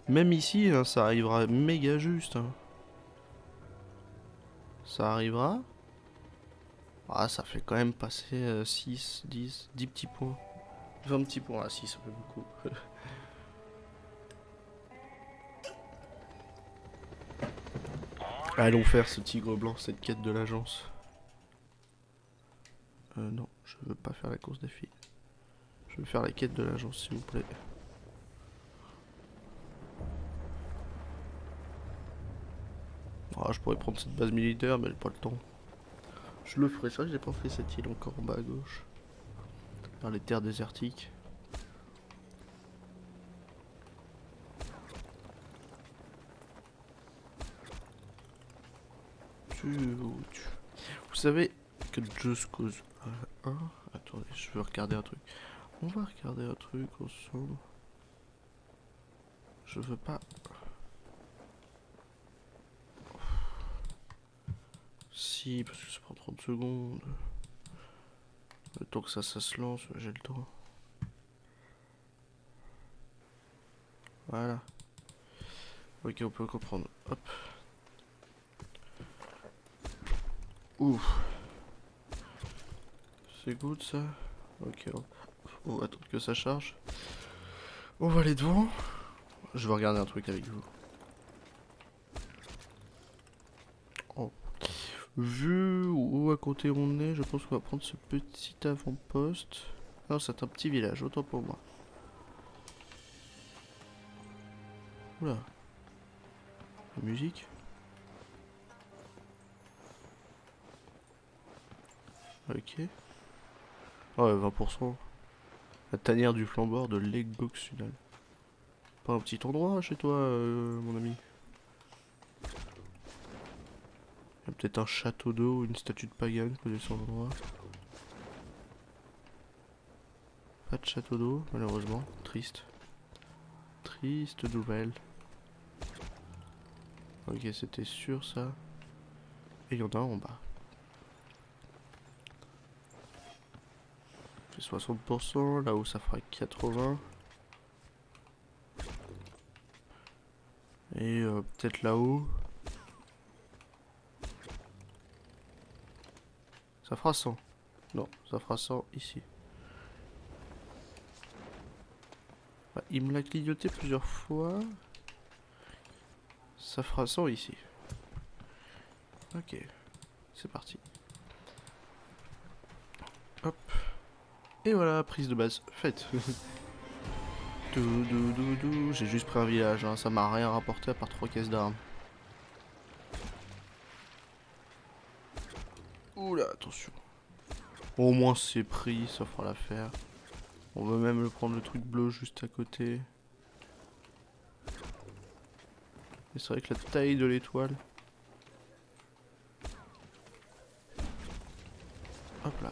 Même ici, hein, ça arrivera méga juste. Hein. Ça arrivera. Ah, ça fait quand même passer 6, 10 petits points. 20 petits points. Ah si, ça fait beaucoup. Allons faire ce tigre blanc, cette quête de l'agence. Non, je veux pas faire la course des filles. Je veux faire la quête de l'agence, s'il vous plaît. Ah, je pourrais prendre cette base militaire, mais j'ai pas le temps. Je le ferai, ça, j'ai pas fait cette île encore en bas à gauche. Vers les terres désertiques. Vous savez que Just Cause 1... Attendez, je veux regarder un truc. On va regarder un truc ensemble. Je veux pas... Si, parce que ça prend 30 secondes. Le temps que ça se lance, j'ai le temps. Voilà. Ok, on peut comprendre. Hop. Ouf. C'est good ça. Ok, on va attendre que ça charge. On va aller devant. Je vais regarder un truc avec vous. Oh. Vu où à côté on est, je pense qu'on va prendre ce petit avant-poste. Non, c'est un petit village, autant pour moi. Oula. La musique. Ok. Oh, ouais, 20%. La tanière du flambeur de l'Egoxunal. Pas un petit endroit chez toi, mon ami? Il y a peut-être un château d'eau ou une statue de Pagan connaissant l'endroit. Pas de château d'eau, malheureusement. Triste. Triste nouvelle. Ok, c'était sûr ça. Et il y en a un en bas. Fait 60%, là où ça fera 80. Et peut-être là-haut. Ça fera 100. Non, ça fera 100 ici. Bah, il me l'a clignoté plusieurs fois. Ça fera 100 ici. Ok. C'est parti. Hop. Et voilà, prise de base faite. J'ai juste pris un village, hein. Ça m'a rien rapporté à part 3 caisses d'armes. Oula, attention. Au moins c'est pris, ça fera l'affaire. On va même le prendre le truc bleu juste à côté. Et c'est vrai que la taille de l'étoile. Hop là.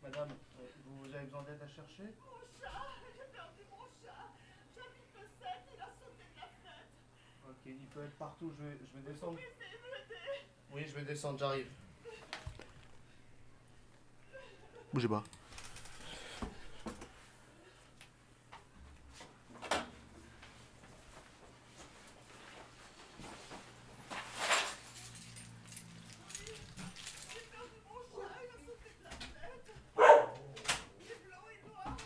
Madame, vous avez besoin d'aide à chercher? Mon chat, j'ai perdu mon chat. J'habite le 7, il a sauté de la fenêtre. Ok, il peut être partout, je vais descendre. Vous pouvez essayer de l'aider. Oui, je vais descendre, j'arrive. Bougez pas. J'ai perdu mon chat, il a sauté de la fenêtre. Il est blanc et noir.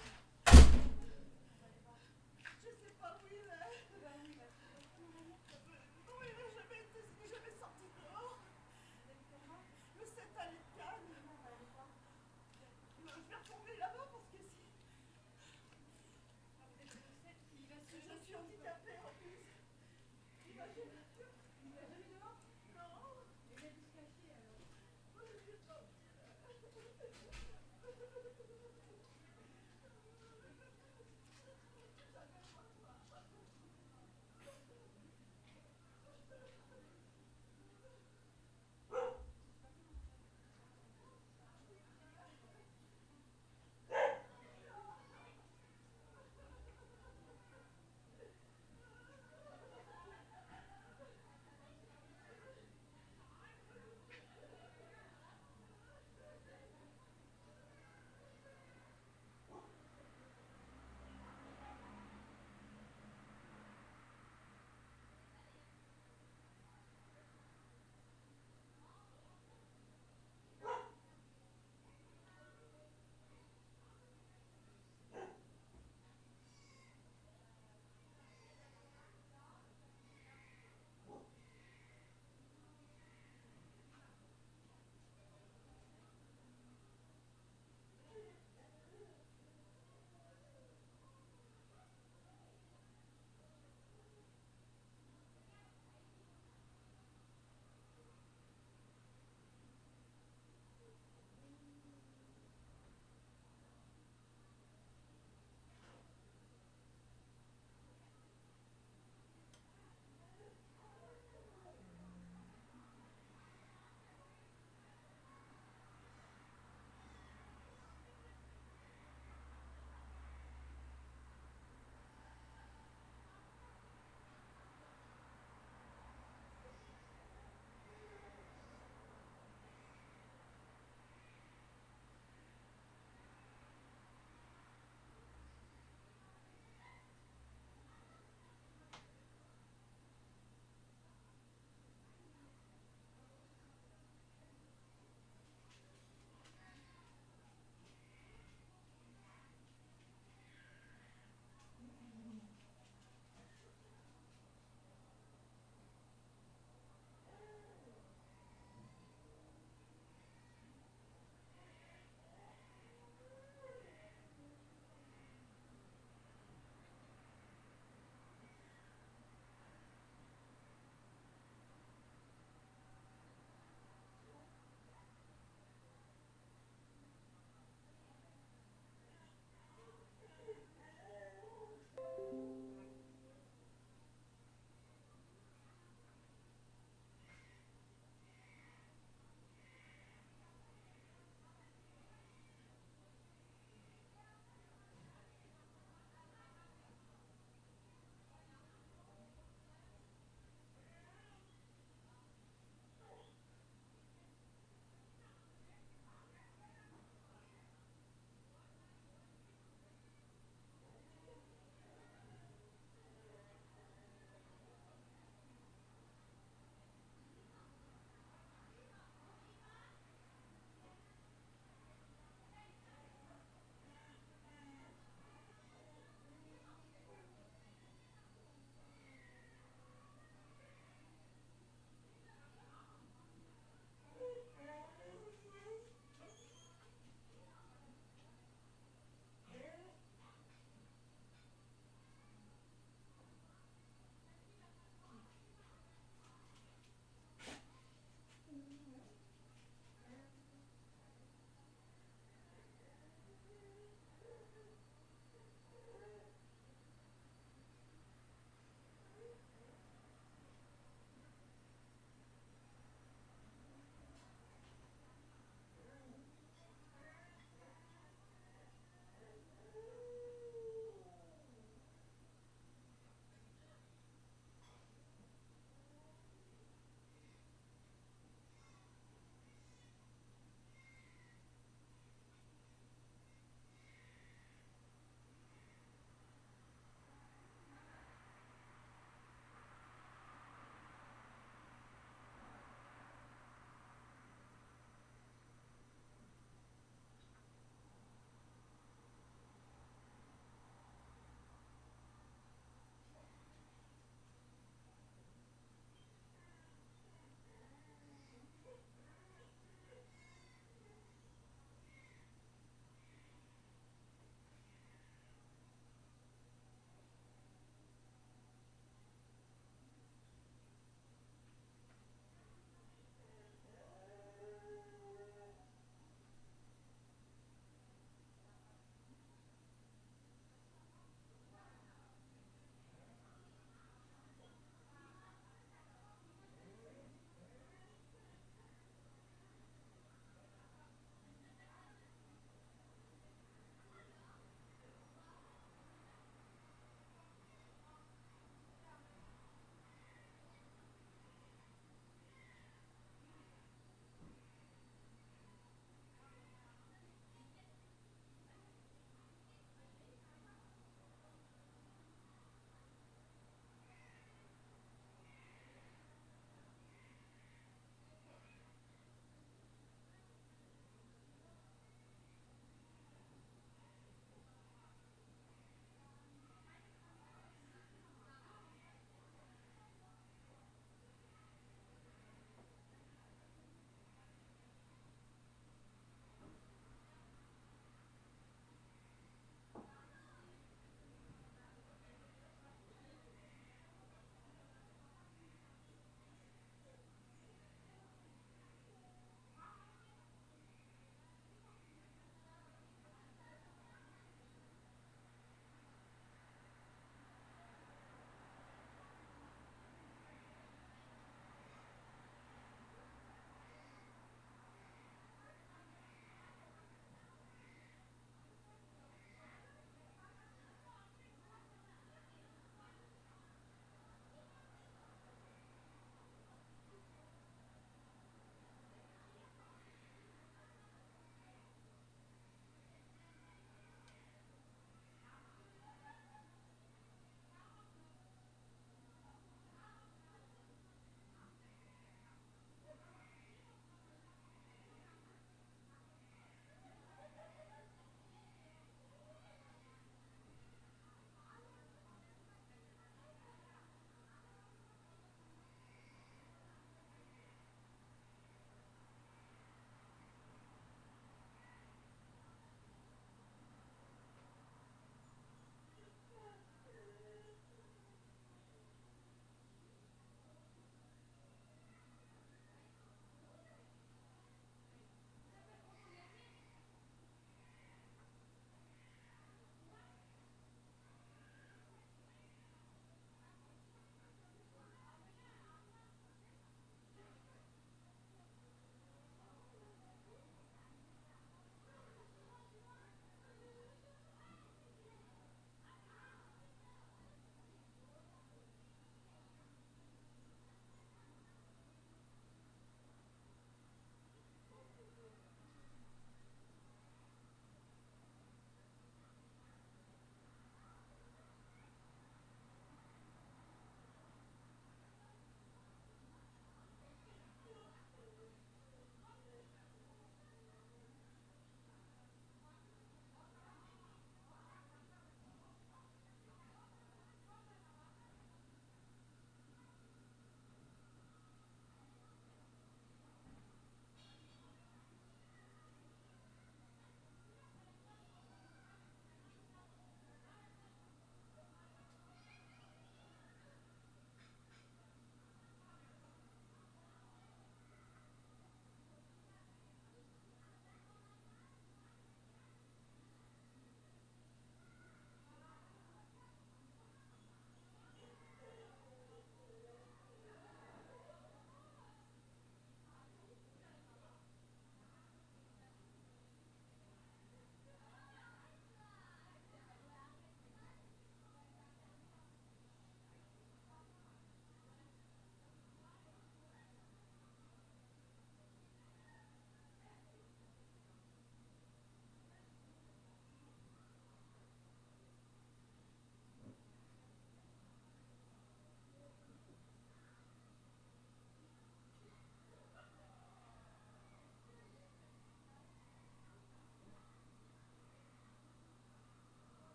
Je sais pas où il est. Non, il n'a jamais été jamais sorti dehors. Le 7 à l'école. Je vais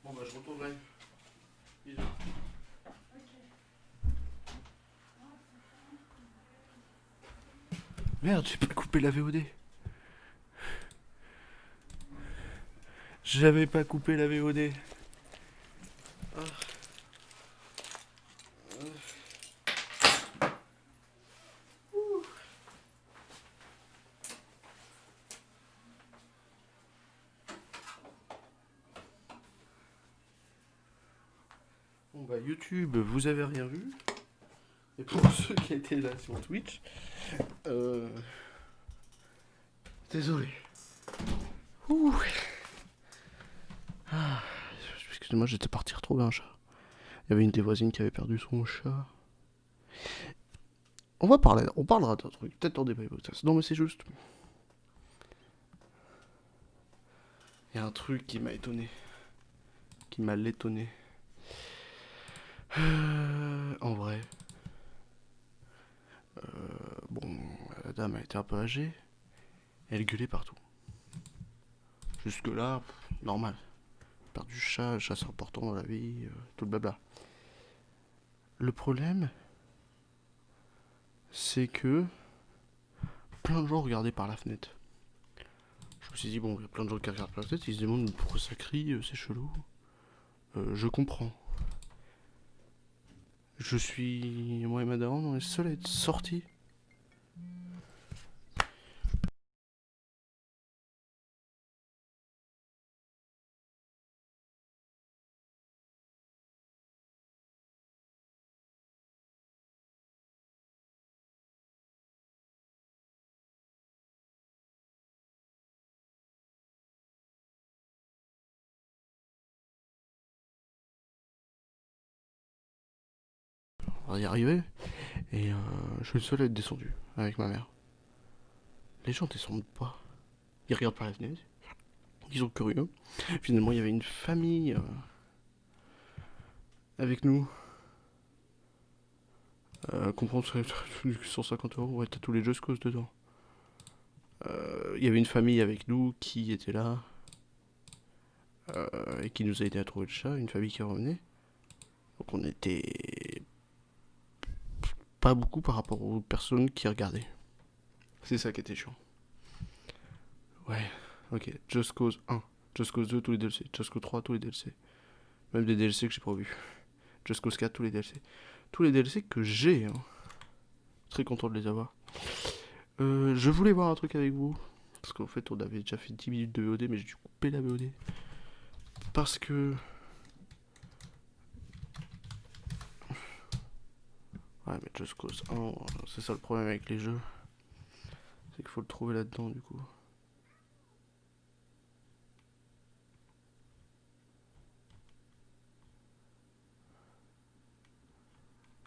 Bon bah je retourne live. Bisous. Merde, j'ai pas coupé la VOD. J'avais pas coupé la VOD. Ah. Ouh. Bon bah YouTube, vous avez rien vu. Et pour ceux qui étaient là sur Twitch, désolé. Ouh. Ah, excusez-moi, j'étais parti retrouver un chat. Il y avait une des voisines qui avait perdu son chat. On parlera d'un truc, peut-être en débat podcast. Non mais c'est juste. Il y a un truc qui m'a étonné. Qui m'a l'étonné. En vrai. Bon, la dame a été un peu âgée. Elle gueulait partout. Jusque là, normal. Perdu chat, le chat c'est important dans la vie, tout le blabla. Le problème, c'est que plein de gens regardaient par la fenêtre. Je me suis dit, bon, il y a plein de gens qui regardent par la fenêtre, ils se demandent pourquoi ça crie, c'est chelou. Je comprends. Moi et madame, on est seuls à être sortis. On va y arriver. Et je suis le seul à être descendu avec ma mère. Les gens descendent pas. Ils regardent par la fenêtre. Ils sont curieux. Finalement, il y avait une famille avec nous. Comprendre 150 €, ouais, t'as tous les Just Cause dedans. Il y avait une famille avec nous qui était là. Et qui nous a aidé à trouver le chat. Une famille qui revenait. Donc on était pas beaucoup par rapport aux personnes qui regardaient. C'est ça qui était chiant. Ouais, ok. Just Cause 1, Just Cause 2, tous les DLC. Just Cause 3, tous les DLC. Même des DLC que j'ai pas vus. Just Cause 4, tous les DLC. Tous les DLC que j'ai. Hein. Très content de les avoir. Je voulais voir un truc avec vous. Parce qu'en fait, on avait déjà fait 10 minutes de VOD, mais j'ai dû couper la VOD. Parce que... Ouais, mais Just Cause 1, c'est ça le problème avec les jeux. C'est qu'il faut le trouver là-dedans, du coup.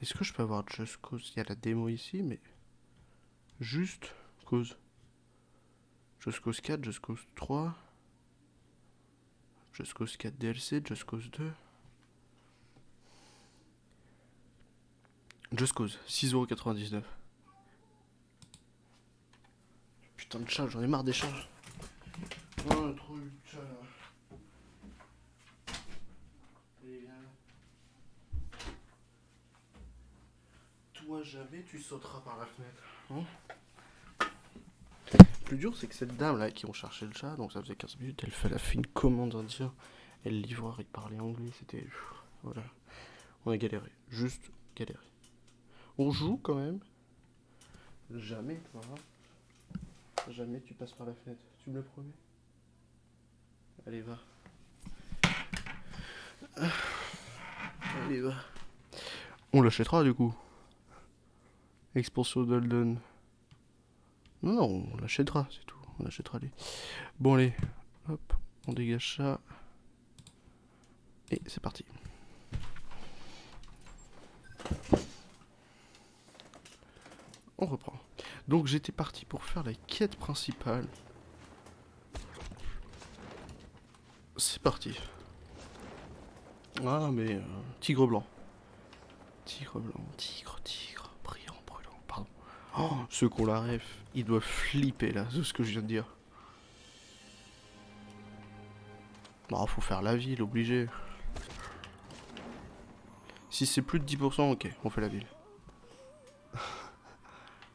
Est-ce que je peux avoir Just Cause? Il y a la démo ici, mais... Juste Cause. Just Cause 4, Just Cause 3... Just Cause 4 DLC, Just Cause 2... Just Cause, 6,99 €. Putain de chat, j'en ai marre des chats. Oh, trop eu de chat là. Allez, viens. Toi, jamais tu sauteras par la fenêtre. Hein? Le plus dur, c'est que cette dame là qui ont cherché le chat, donc ça faisait 15 minutes, elle fait une commande indien. Et le livreur il parlait anglais, c'était. Voilà. On a galéré. Juste galéré. On joue quand même. Jamais, toi. Jamais tu passes par la fenêtre. Tu me le promets? Allez, va. Allez, va. On l'achètera du coup. Expansion d'Holden. Non, on l'achètera, c'est tout. On achètera les. Bon, allez. Hop, on dégage ça. Et c'est parti. On reprend. Donc j'étais parti pour faire la quête principale. C'est parti. Ah, mais tigre blanc. Tigre blanc, tigre, brillant, brûlant, pardon. Oh, ceux qu'on la ref, ils doivent flipper là, c'est ce que je viens de dire. Bon, faut faire la ville, obligé. Si c'est plus de 10%, ok, on fait la ville.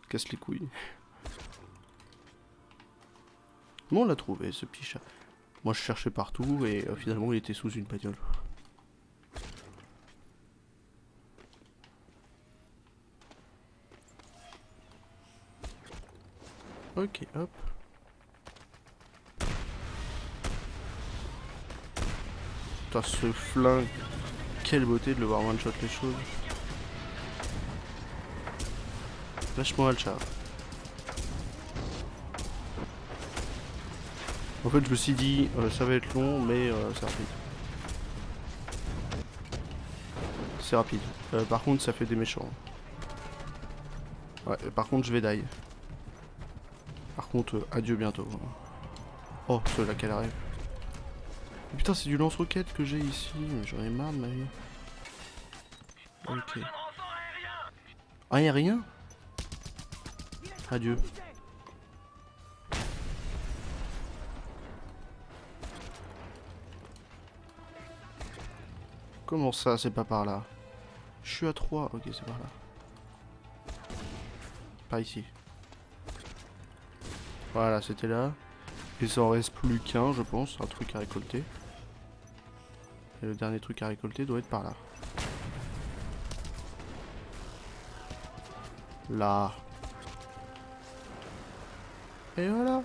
Casse les couilles. Comment on l'a trouvé ce petit chat? Moi je cherchais partout et finalement il était sous une bagnole. Ok, hop. Putain, ce flingue. Quelle beauté de le voir one-shot les choses. Lâche-moi le chat. En fait, je me suis dit, ça va être long, mais c'est rapide. C'est rapide. Par contre, ça fait des méchants. Ouais, par contre, je vais die. Par contre, adieu bientôt. Oh, ceux-là qu'elle arrive. Putain, c'est du lance-roquette que j'ai ici. J'en ai marre de ma vie. Ok. Aérien? Adieu. Comment ça, c'est pas par là? Je suis à 3. Ok, c'est par là. Pas ici. Voilà, c'était là. Et ça en reste plus qu'un, je pense. Un truc à récolter. Et le dernier truc à récolter doit être par là. Là. Et voilà.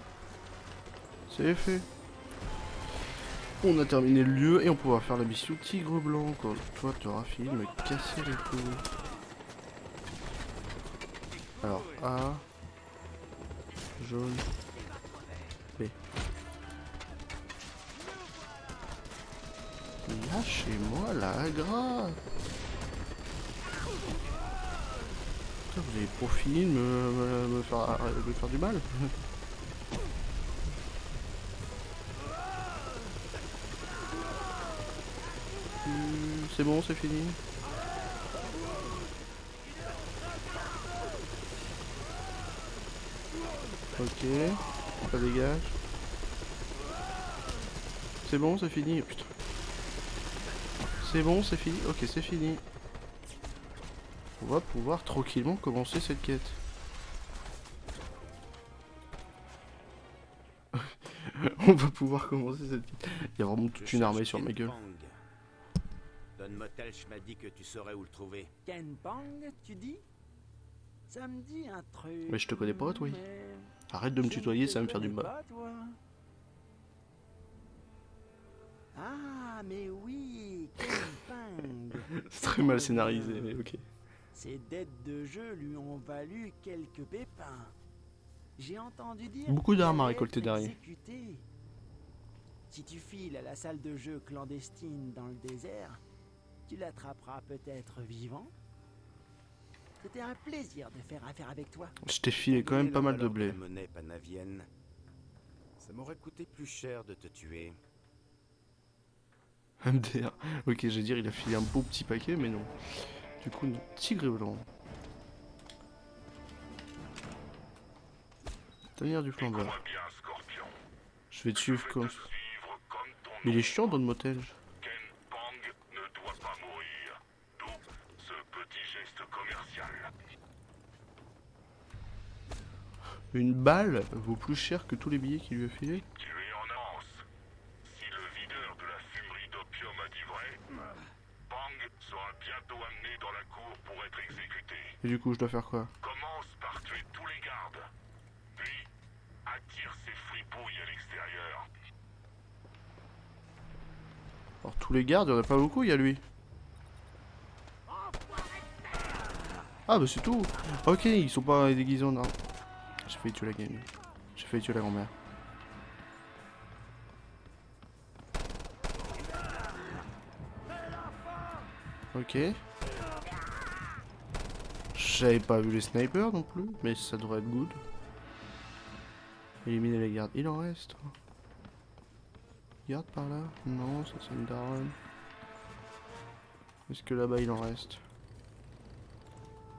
C'est fait. On a terminé le lieu et on pourra faire la mission Tigre Blanc. Quand toi tu auras fini de me casser les couilles. Alors A. Jaune. B. Lâchez-moi la grappe. Putain, vous avez pour fini de me faire du mal. C'est bon, c'est fini. Ok, ça dégage. C'est bon, c'est fini. Putain. C'est bon, c'est fini. Ok, c'est fini. On va pouvoir tranquillement commencer cette quête. On va pouvoir commencer cette quête. Il y a vraiment toute une armée sur ma gueule. Don Motelch m'a dit que tu saurais où le trouver. Ken Pang, tu dis? Ça me dit un truc. Mais je te connais pas, toi. Mais Arrête de me je ne tutoyer, te ça va me faire du connais mal. pas, toi. Ah, mais oui, Ken Pang. C'est très mal scénarisé, mais ok. Ses dettes de jeu lui ont valu quelques pépins. J'ai entendu dire Beaucoup qu'il d'armes à allait récolter être derrière. exécuté. Si tu files à la salle de jeu clandestine dans le désert, tu l'attraperas peut-être vivant. C'était un plaisir de faire affaire avec toi. Je t'ai filé quand même pas mal de blé. La monnaie panavienne. Ça m'aurait coûté plus cher de te tuer. MDR. Ok, je vais dire, il a filé un beau petit paquet, mais non. Du coup, non. Tigre blanc. Tenir du flambeur. Bien, Scorpion. Je vais te suivre comme... Suivre comme ton Mais il est chiant dans le motel. Ken Pang ne doit pas mourir. D'où ce petit geste commercial. Une balle vaut plus cher que tous les billets qu'il lui a filés. Tu es en avance. Si le videur de la fumerie d'opium a dit vrai, Pang sera bientôt amené dans la cour pour être exécuté. Et du coup, je dois faire quoi? Commence par tuer tous les gardes. Puis, attire ces fripouilles à l'extérieur. Alors, tous les gardes, il y en a pas beaucoup, il y a lui. Ah, bah c'est tout. Ok, ils sont pas déguisés en armes. J'ai failli tuer la game. J'ai failli tuer la grand-mère. Ok. J'avais pas vu les snipers non plus, mais ça devrait être good. Éliminer les gardes. Il en reste. Garde par là? Non, ça c'est une daronne. Est-ce que là-bas il en reste?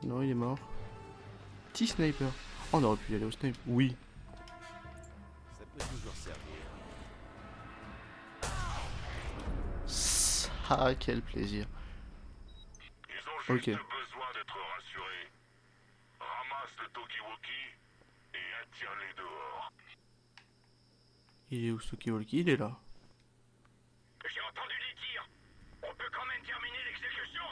Non, il est mort. Petit sniper. Oh, on aurait pu y aller au snipe. Oui. Ça peut toujours servir. Ah, quel plaisir. Ils ont juste Ok. besoin d'être rassurés. Ramasse le Tokiwoki et attire-les dehors. Il est où ce Tokiwoki? Il est là. J'ai entendu des tirs. On peut quand même terminer l'exécution.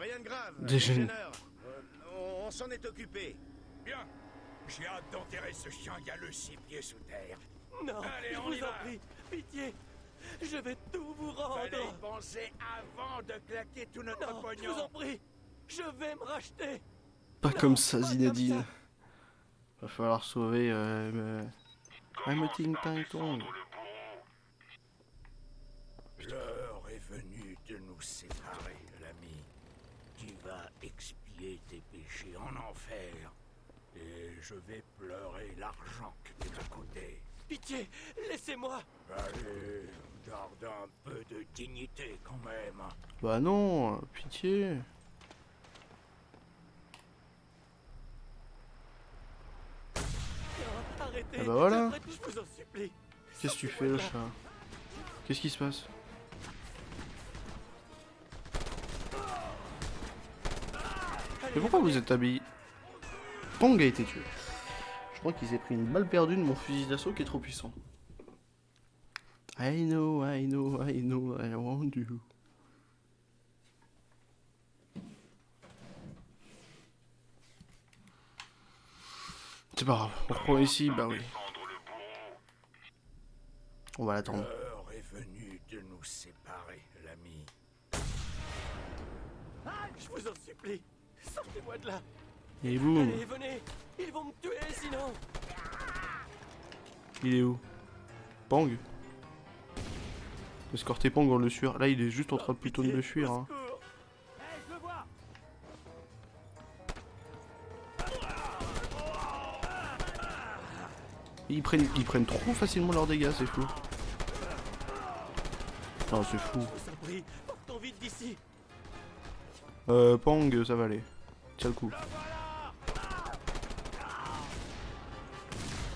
Rien de grave. Déjà une- Génère. On s'en est occupé. Bien. J'ai hâte d'enterrer ce chien galeux 6 pieds sous terre. Non, Allez, je on vous y en va. prie. Pitié. Je vais tout vous rendre. Fallait y penser avant de claquer tout notre Non, je vous pognon. en prie. Je vais me racheter. Pas Non, comme ça, pas comme Zinedine. ça. Va falloir sauver. I'm a ting tang tong. L'heure est venue de nous séparer, l'ami. Tu vas expier tes péchés en enfer. Et je vais pleurer l'argent que tu m'as coûté. Pitié, laissez-moi. Allez, garde un peu de dignité quand même. Bah non, pitié. Non, arrêtez. Ah bah voilà. Je ferai tout, je vous en supplie. Qu'est-ce que tu fais, le chat? Qu'est-ce qui se passe? Mais pourquoi vous êtes habillé? Pong a été tué. Je crois qu'il s'est pris une balle perdue de mon fusil d'assaut qui est trop puissant. I know, I know, I know, I want you. C'est pas grave, on reprend ici, bah oui. On va l'attendre. L'heure est venue de nous séparer, l'ami. Je vous en supplie. Sortez-moi de là. Et boum, Allez, venez. Ils vont me tuer sinon. il est où? Pang? Escorter Pang en le sueur. Là, il est juste en train plutôt de le fuir. Hein. Secours. Je le vois. Ils prennent trop facilement leurs dégâts, c'est fou. Non, c'est fou. Je vous en prie, partons vite d'ici. Pang, ça va aller. Tiens le coup.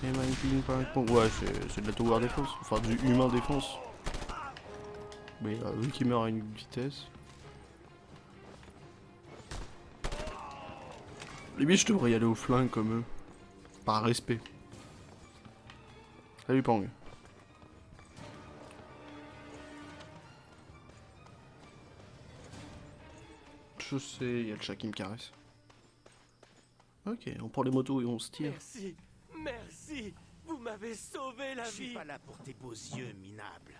Et ping, ping, pong. Ouais, c'est de la tower défense. Enfin, du humain défense. Mais vu qu'il meurt à une vitesse. Limite, je devrais y aller au flingue comme eux. Par respect. Salut Pang. Je sais, il y a le chat qui me caresse. Ok, on prend les motos et on se tire. Merci, merci. Vous m'avez sauvé la Je suis vie. pas là pour tes beaux yeux minables.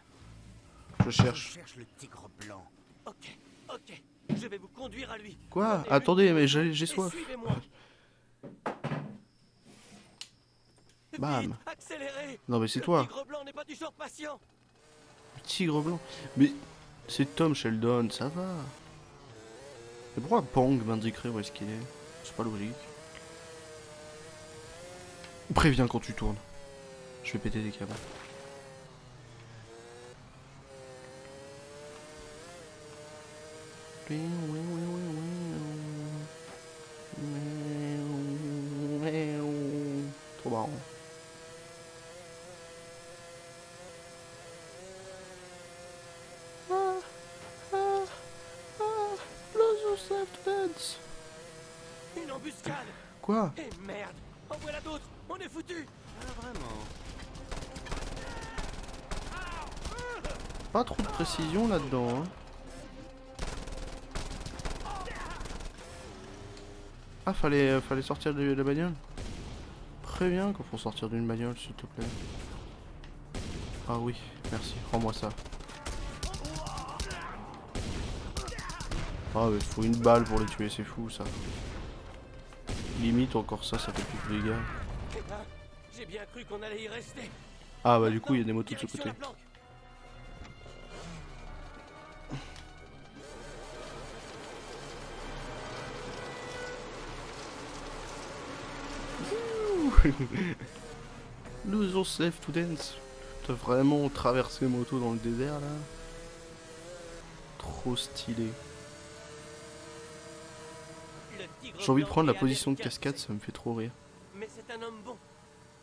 Je cherche. Je cherche le tigre blanc. Ok, ok. Je vais vous conduire à lui. Quoi? Prenez-le Attendez, mais j'ai et soif. Suivez-moi. Bam. Vite, accélérez. Non mais c'est Le toi, tigre blanc n'est pas du genre patient. le tigre blanc. Mais c'est Tom Sheldon, ça va. Mais pourquoi Pang m'indiquerait où est-ce qu'il est? C'est pas logique. Préviens quand tu tournes. Je vais péter des câbles. Trop marrant. Une embuscade. Quoi? Et merde. En voilà d'autres. On est foutus. Ah, vraiment? Pas trop de précision là-dedans, hein. Ah, fallait sortir de la bagnole. Préviens quand faut sortir d'une bagnole, s'il te plaît. Ah oui, merci, rends-moi ça. Ah, mais faut une balle pour les tuer, c'est fou ça. Limite, encore ça, ça fait plus de dégâts. Eh ben, j'ai bien cru qu'on allait y rester. Ah, bah, du coup, il y a des motos de ce Direction côté. la planque. Lose yourself to dance. T'as vraiment traversé moto dans le désert là. Trop stylé. Le tigre J'ai envie de blanc prendre la est position de américain, cascade, tu sais. ça me fait trop rire. Mais c'est un homme bon.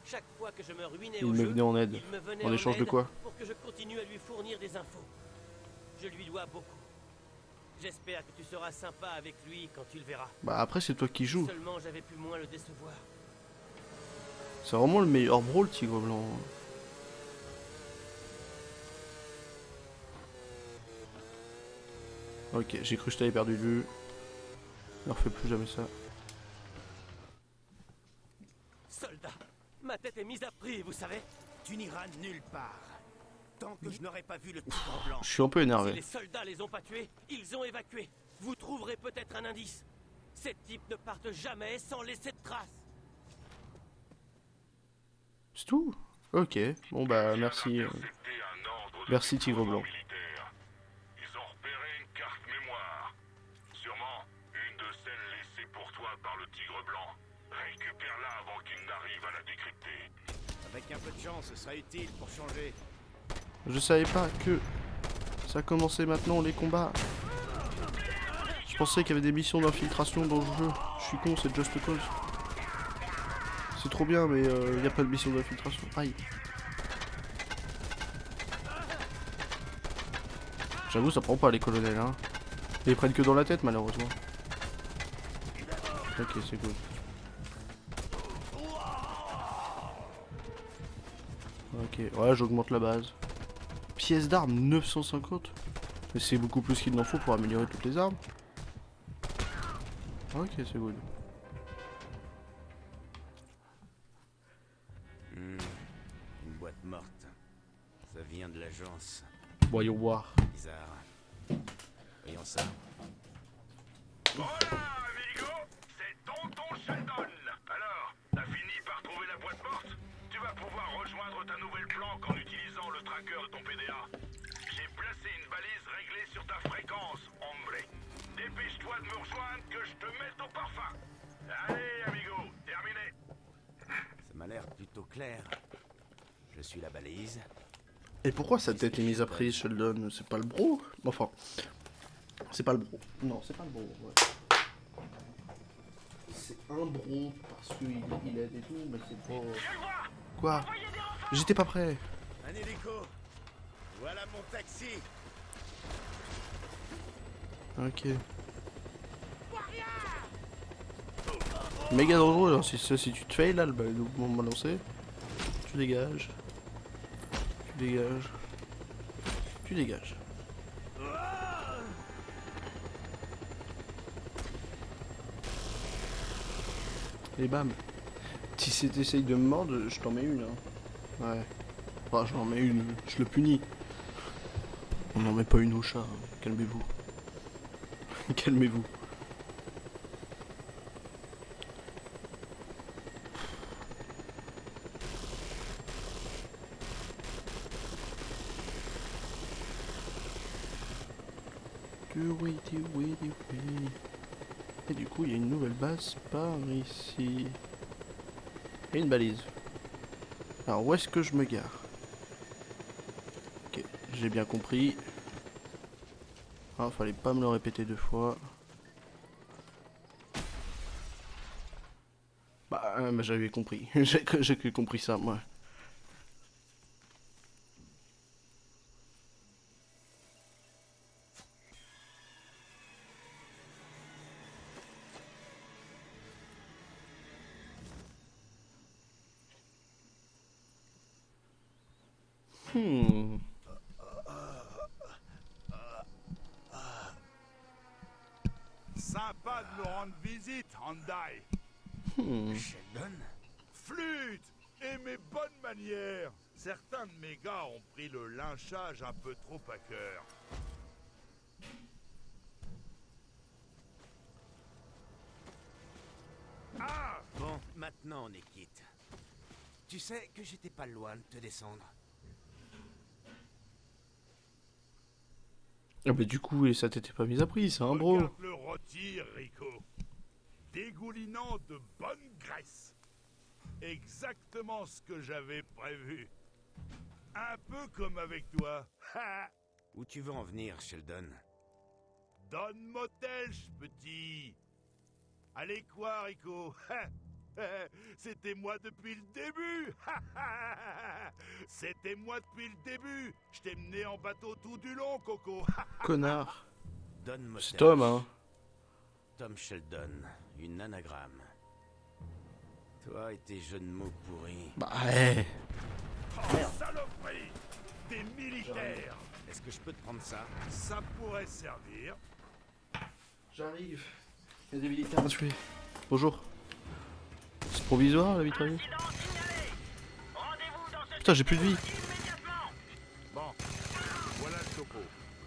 Chaque fois que je me ruinais Il au me jeu, venait en aide. il me venait En échange de aide quoi? pour que je continue à lui fournir des infos. Je lui dois beaucoup. J'espère que tu seras sympa avec lui quand tu le verras. Bah après c'est toi qui joues. Seulement j'avais pu moins le décevoir. C'est vraiment le meilleur bro le tigre blanc. Ok, j'ai cru que je t'avais perdu de vue. Ne refais plus jamais ça. Soldat, ma tête est mise à prix, vous savez. Tu n'iras nulle part. Tant que je n'aurai pas vu le tigre blanc. Je suis un peu Si énervé. les soldats les ont pas tués, ils ont évacué. Vous trouverez peut-être un indice. Ces types ne partent jamais sans laisser de traces. C'est tout? Ok, bon bah merci. Merci tigre blanc. Ils ont repéré une carte mémoire. Sûrement une de celles laissées pour toi par le tigre blanc. Récupère-la avant qu'il n'arrive à la décrypter. Avec un peu de chance, ce sera utile pour changer. Je savais pas que ça commençait maintenant les combats. Je pensais qu'il y avait des missions d'infiltration dans le jeu. Je suis con, c'est Just Cause. C'est trop bien, mais il n'y a pas de mission d'infiltration. Aïe. J'avoue, ça prend pas les colonels, hein. Ils les prennent que dans la tête, malheureusement. Ok, c'est cool. Ok, ouais, j'augmente la base. Pièces d'armes, 950. Mais c'est beaucoup plus qu'il n'en faut pour améliorer toutes les armes. Ok, c'est good. Une boîte morte. Ça vient de l'agence. Voyons voir. Bizarre. Voyons ça. Voilà, amigo, c'est tonton Sheldon. Alors, t'as fini par trouver la boîte morte? Tu vas pouvoir rejoindre ta nouvelle planque en utilisant le tracker de ton PDA. J'ai placé une balise réglée sur ta fréquence, hombre. Dépêche-toi de me rejoindre que je te mette au parfum. Allez, amigo, terminé. Ça m'a l'air plutôt clair. Je suis la balise. Et pourquoi sa tête est mise à prix, Sheldon? C'est pas le bro? Enfin, c'est pas le bro. Non, c'est pas le bro, ouais. C'est un bro parce qu'il aide et tout, mais c'est pas... Quoi? J'étais pas prêt. Un hélico. Voilà mon taxi. Ok. Méga dangereux, hein. Si tu te fails là, le mouvement balancé, tu dégages. Tu dégages. Tu dégages. Et bam. Si t'essayes de me mordre, je t'en mets une. Hein. Ouais. Enfin, je t'en mets une. Je le punis. On n'en met pas une au chat. Hein. Calmez-vous. Calmez-vous. Et du coup, il y a une nouvelle base par ici. Et une balise. Alors, où est-ce que je me gare? Ok, j'ai bien compris. Ah, fallait pas me le répéter deux fois. Bah, j'avais compris. J'ai compris ça, moi. Sympa de me rendre visite, Handai. Sheldon? Flûte et mes bonnes manières. Certains de mes gars ont pris le lynchage un peu trop à cœur. Ah! Bon, maintenant on est quitte. Tu sais que j'étais pas loin de te descendre. Ah bah du coup, ça t'était pas mis à prix, c'est un bro. Regarde le rôti, Rico. Dégoulinant de bonne graisse. Exactement ce que j'avais prévu. Un peu comme avec toi. Où tu veux en venir, Sheldon? Donne motelche, petit. Allez quoi, Rico? C'était moi depuis le début. C'était moi depuis le début. Je t'ai mené en bateau tout du long, Coco. Connard. Don C'est Motelch. Tom, hein. Tom Sheldon, une anagramme. Toi et tes jeux de mots pourris. Bah, ouais. Oh, saloperie. Des militaires. Est-ce que je peux te prendre ça? Ça pourrait servir. J'arrive. Il y a des militaires à tuer. Bonjour. C'est provisoire la vitre à vue. Putain, j'ai plus de vie. Bon, voilà le topo.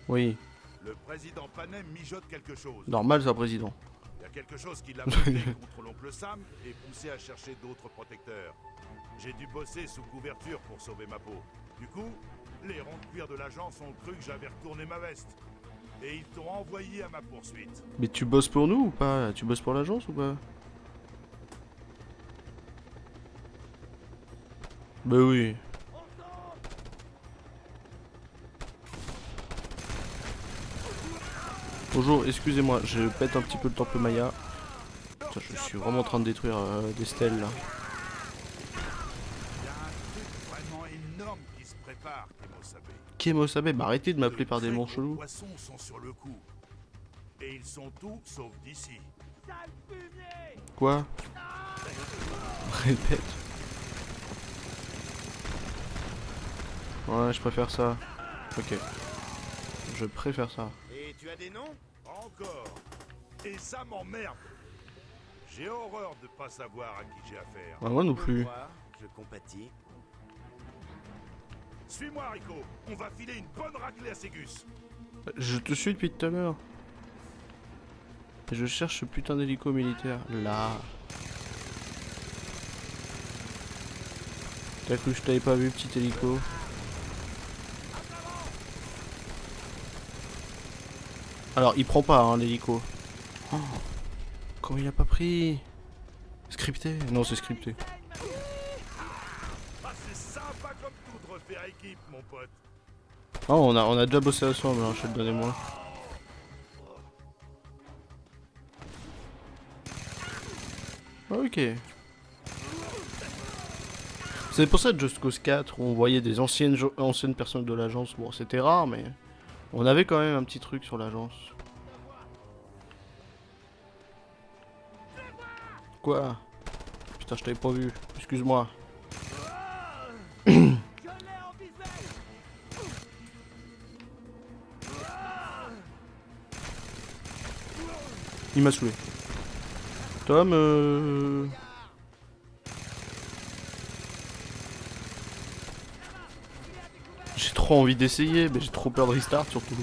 Oui, Le président Panem mijote quelque chose. normal ça, président. Il y a quelque chose qui l'a bloqué contre l'oncle Sam et poussé à chercher d'autres protecteurs. J'ai dû bosser sous couverture pour sauver ma peau. Du coup, les ronds de cuir de l'agence ont cru que j'avais retourné ma veste. Et ils t'ont envoyé à ma poursuite. Mais tu bosses pour nous ou pas? Tu bosses pour l'agence ou pas? Bah oui. Bonjour, excusez-moi, je pète un petit peu le temple Maya. Putain, je suis vraiment en train de détruire des stèles là. Il y a un truc vraiment énorme qui se prépare, Kemosabe. Kemosabe, bah arrêtez de m'appeler par des noms chelous. Les poissons sont sur le coup. Et ils sont tous sauf d'ici. Quoi? Répète. Ouais, je préfère ça. Ok. Je préfère ça. Et tu as des noms? Encore. Et ça m'emmerde. J'ai horreur de pas savoir à qui j'ai affaire. Bah, moi non plus. Je compatis. Suis-moi, Rico. On va filer une bonne raclée à Ségus. Je te suis depuis tout à l'heure. Et je cherche ce putain d'hélico militaire. Là. T'as cru que je t'avais pas vu, petit hélico? Alors, il prend pas, hein, l'hélico. Oh, comment il a pas pris? Scripté? Non, c'est scripté. Ah, c'est sympa comme tout de refaire équipe, mon pote. Oh, on a déjà bossé ensemble, hein, Sheldon et moi. Ok. C'est pour ça, Just Cause 4, où on voyait des anciennes personnes de l'agence. Bon, c'était rare, mais on avait quand même un petit truc sur l'agence. Quoi? Putain, je t'avais pas vu. Excuse-moi. Il m'a saoulé. Tom, j'ai trop envie d'essayer, mais j'ai trop peur de restart surtout.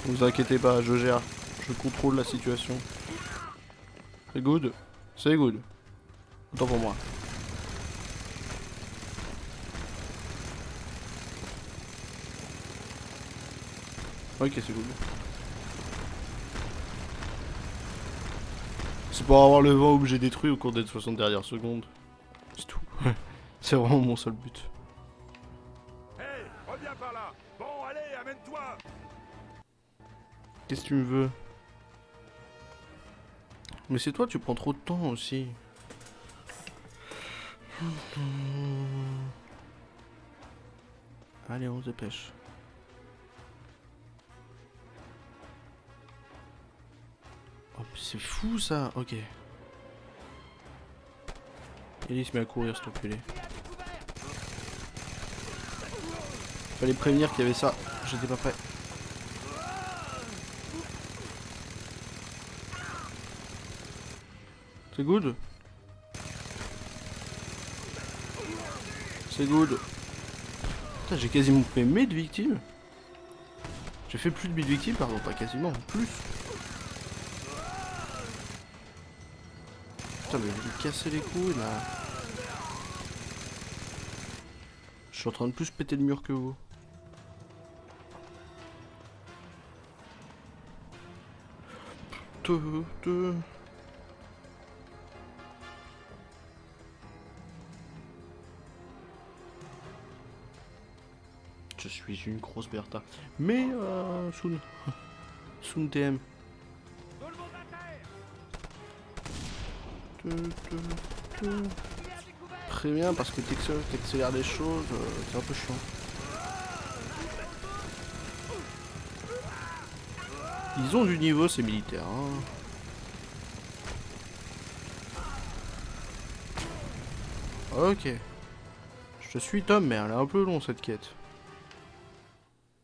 Vous inquiétez pas, je gère. Je contrôle la situation. C'est good. C'est good. Autant pour moi. Ok, c'est good. C'est pour avoir le vent où j'ai détruit au cours des 60 dernières secondes. C'est tout. C'est vraiment mon seul but. Hey, reviens par là. Bon, allez, amène-toi. Qu'est-ce que tu me veux? Mais c'est toi, tu prends trop de temps aussi. Allez, on se dépêche. Oh, c'est fou ça, ok. Il se met à courir cet enculé. Fallait prévenir qu'il y avait ça, j'étais pas prêt. C'est good. C'est good. Putain, j'ai quasiment fait 1000 victimes. J'ai fait plus de 1000 victimes, pardon, pas quasiment, plus. Putain, mais vous me cassez les couilles là. Je suis en train de plus péter le mur que vous. Je suis une grosse Bertha. Mais soon. Soon TM. Très bien parce que t'accélères les choses, c'est un peu chiant. Ils ont du niveau ces militaires. Hein. Ok. Je te suis Tom, mais elle est un peu longue cette quête.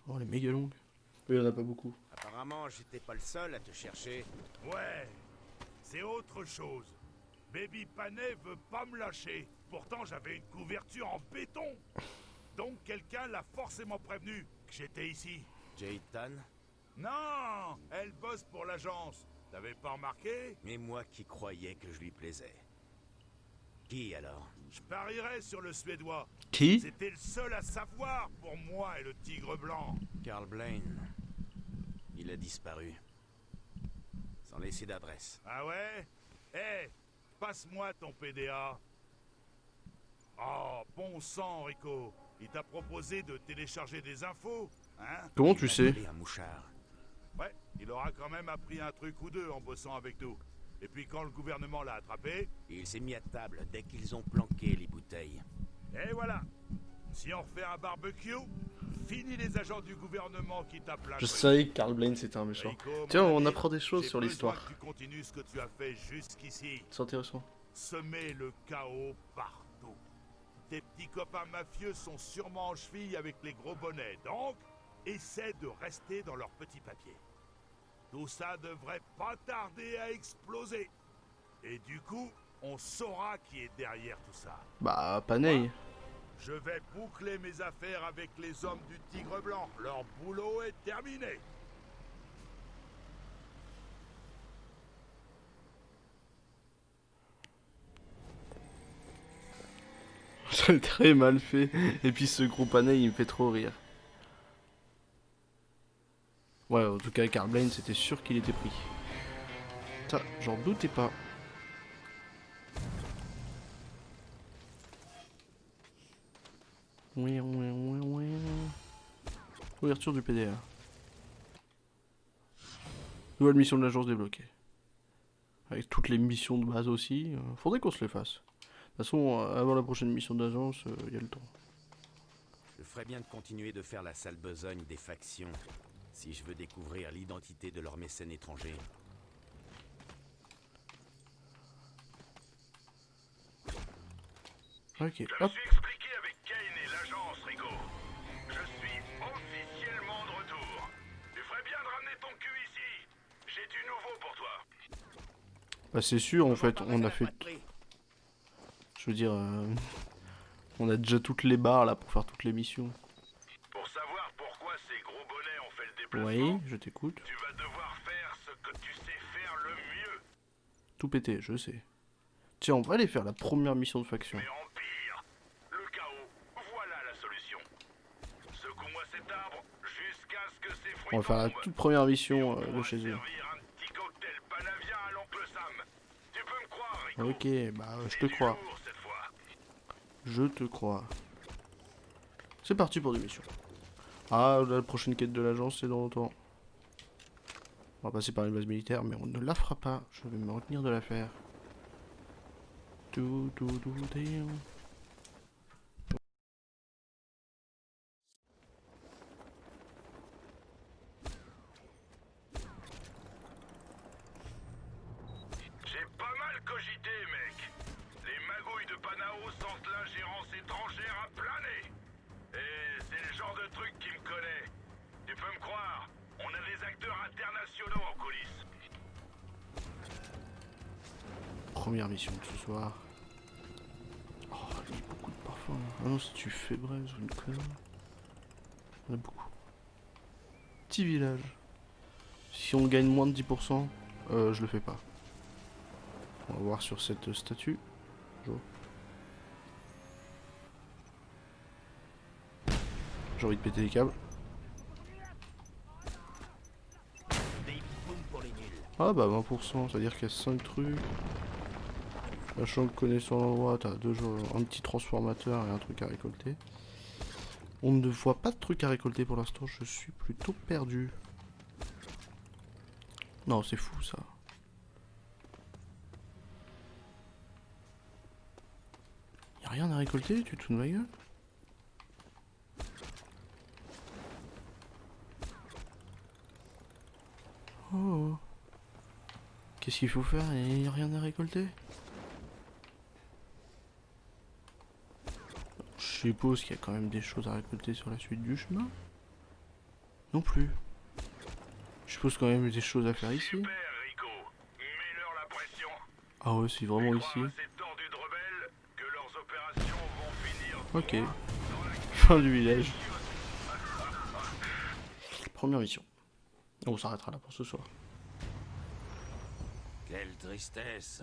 Oh, elle est méga longue. Il y en a pas beaucoup. Apparemment, j'étais pas le seul à te chercher. Ouais, c'est autre chose. Baby Panet veut pas me lâcher. Pourtant, j'avais une couverture en béton. Donc, quelqu'un l'a forcément prévenu que j'étais ici. Jade Tan? Non, elle bosse pour l'agence. T'avais pas remarqué? Mais moi qui croyais que je lui plaisais. Qui alors? Je parierais sur le Suédois. Qui? C'était le seul à savoir pour moi et le Tigre Blanc. Carl Blaine. Il a disparu. Sans laisser d'adresse. Ah ouais? Eh, passe-moi ton PDA. Oh, bon sang, Rico. Il t'a proposé de télécharger des infos, hein? Comment tu sais? Un mouchard. Ouais, il aura quand même appris un truc ou deux en bossant avec nous. Et puis quand le gouvernement l'a attrapé... Il s'est mis à table dès qu'ils ont planqué les bouteilles. Et voilà. Si on refait un barbecue, fini les agents du gouvernement qui tapent la... Je savais que Carl Blaine c'était un méchant. Rico, Tiens, mon on ami, apprend des choses j'ai sur besoin l'histoire. que tu continues ce que tu as fait jusqu'ici. C'est intéressant. Semer le chaos partout. Tes petits copains mafieux sont sûrement en cheville avec les gros bonnets, donc essaie de rester dans leurs petits papiers. Tout ça devrait pas tarder à exploser. Et du coup, on saura qui est derrière tout ça. Bah, Panay. Je vais boucler mes affaires avec les hommes du Tigre Blanc. Leur boulot est terminé. C'est très mal fait. Et puis ce gros Panay, il me fait trop rire. Ouais, en tout cas, Carl Blaine, c'était sûr qu'il était pris. Ça, j'en doutais pas. Oui. Ouverture du PDA. Nouvelle mission de l'agence débloquée. Avec toutes les missions de base aussi. Faudrait qu'on se les fasse. De toute façon, avant la prochaine mission d'agence, il y a le temps. Je ferais bien de continuer de faire la sale besogne des factions, si je veux découvrir l'identité de leurs mécènes étrangers. Ok, Je me hop. suis expliqué avec Kane et l'agence, Rico. Je suis officiellement de retour. Tu ferais bien de ramener ton cul ici. J'ai du nouveau pour toi. Bah c'est sûr, en fait, on a fait... Je veux dire, on a déjà toutes les barres là pour faire toutes les missions. Pour savoir pourquoi ces gros bonnets ont fait le déplacement, Oui, je t'écoute. tu vas devoir faire ce que tu sais faire le mieux. Tout péter, je sais. Tiens, on va aller faire la première mission de faction. Mais en pire, le chaos, voilà la solution. Secoue-moi cet arbre jusqu'à ce que ces fruits On va faire la tombent. toute première mission On de pourra chez eux. servir un petit cocktail panavien à l'oncle Sam. Tu peux me croire, Rico? Ok, bah je te crois. Lourd cette fois. Je te crois. C'est parti pour des missions. Ah, la prochaine quête de l'agence, c'est dans longtemps. On va passer par une base militaire, mais on ne la fera pas. Je vais me retenir de la faire. Tout. J'ai pas mal cogité, mec. Les magouilles de Panao sentent l'ingérence étrangère à plein nez. Et c'est le genre de truc qui me connaît. Tu peux me croire, on a des acteurs internationaux en coulisses. Première mission de ce soir. Oh, il y a beaucoup de parfums. Ah non, si tu fais bref, j'ai une connerie. On a beaucoup. Petit village. Si on gagne moins de 10%, je le fais pas. On va voir sur cette statue. Bonjour. J'ai envie de péter les câbles. Ah bah 20%, c'est-à-dire qu'il y a 5 trucs. Sachant que connaissant l'endroit, t'as un petit transformateur et un truc à récolter. On ne voit pas de trucs à récolter pour l'instant, je suis plutôt perdu. Non, c'est fou ça. Y'a rien à récolter, tu te fous de ma gueule? Oh. Qu'est-ce qu'il faut faire? Il y a rien à récolter? Je suppose qu'il y a quand même des choses à récolter sur la suite du chemin. Non plus. Je suppose quand même des choses à faire ici. Super, Rico. Mets-leur la pression. Ah ouais, c'est vraiment ici. Ces tordus de rebelles que leurs opérations vont finir. Ok. Fin du village. Première mission. On s'arrêtera là pour ce soir. Quelle tristesse.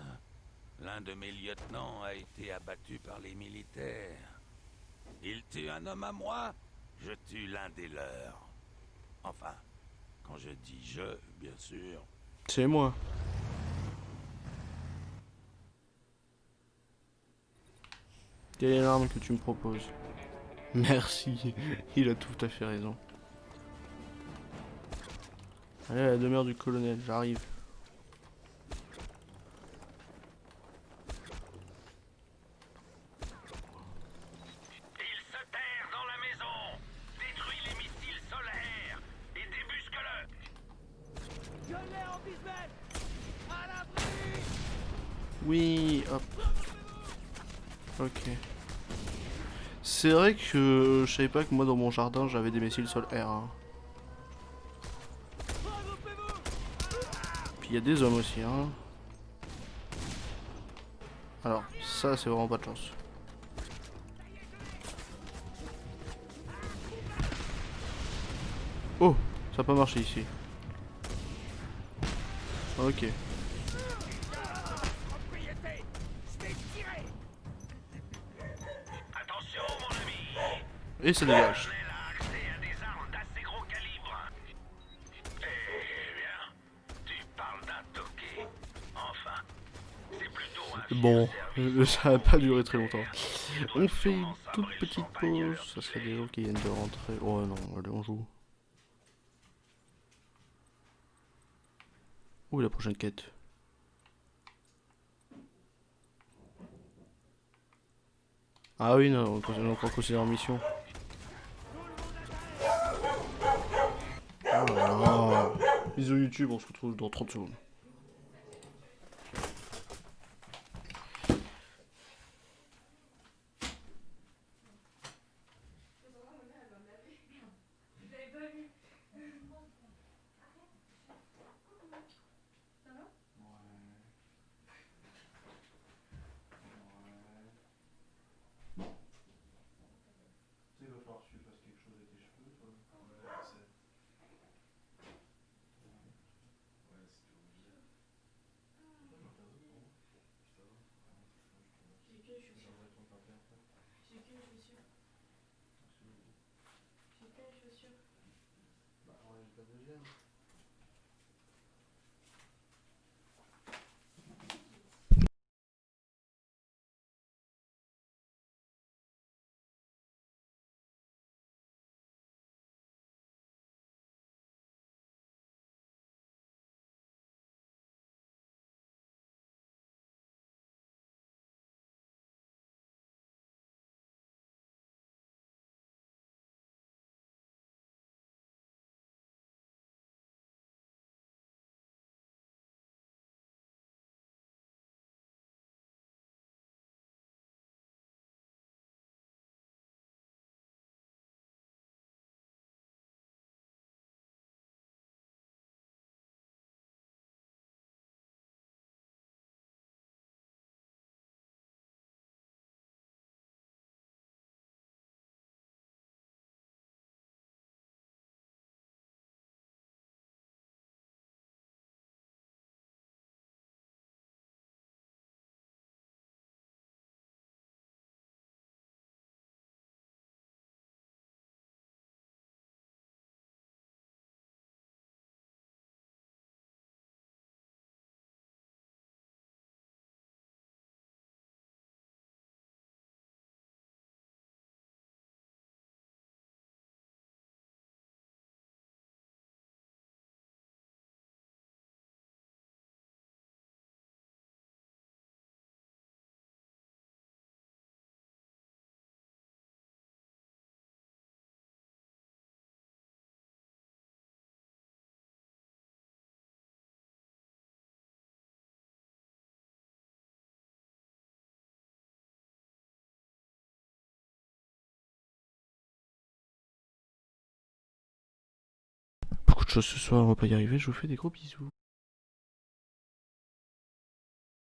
L'un de mes lieutenants a été abattu par les militaires. Il tue un homme à moi, je tue l'un des leurs. Enfin, quand je dis je, bien sûr. C'est moi. Quelle est l'arme que tu me proposes? Merci, il a tout à fait raison. Allez, à la demeure du colonel, j'arrive. Il se terre dans la maison. Détruis les missiles solaires et débusque-le. Je l'ai en bisbette. À l'abri. Oui, hop. Ok. C'est vrai que je savais pas que moi dans mon jardin j'avais des missiles solaires. Hein. Puis il y a des hommes aussi. Hein. Alors, ça c'est vraiment pas de chance. Oh, ça a pas marché ici. Ok. Attention, mon ami. Et ça dégage. On a accès à des armes d'assez gros calibre. Eh bien, tu parles d'un toqué. Enfin, c'est plutôt un Bon, vieux ça a pas duré très longtemps. On fait une toute petite pause. Ça serait des gens qui viennent de rentrer. Oh non, allez, on joue. Où est la prochaine quête? Ah oui, non, on a encore considéré en mission. Oh là là. Bisous YouTube, on se retrouve dans 30 secondes. chose ce soir, on va pas y arriver. Je vous fais des gros bisous.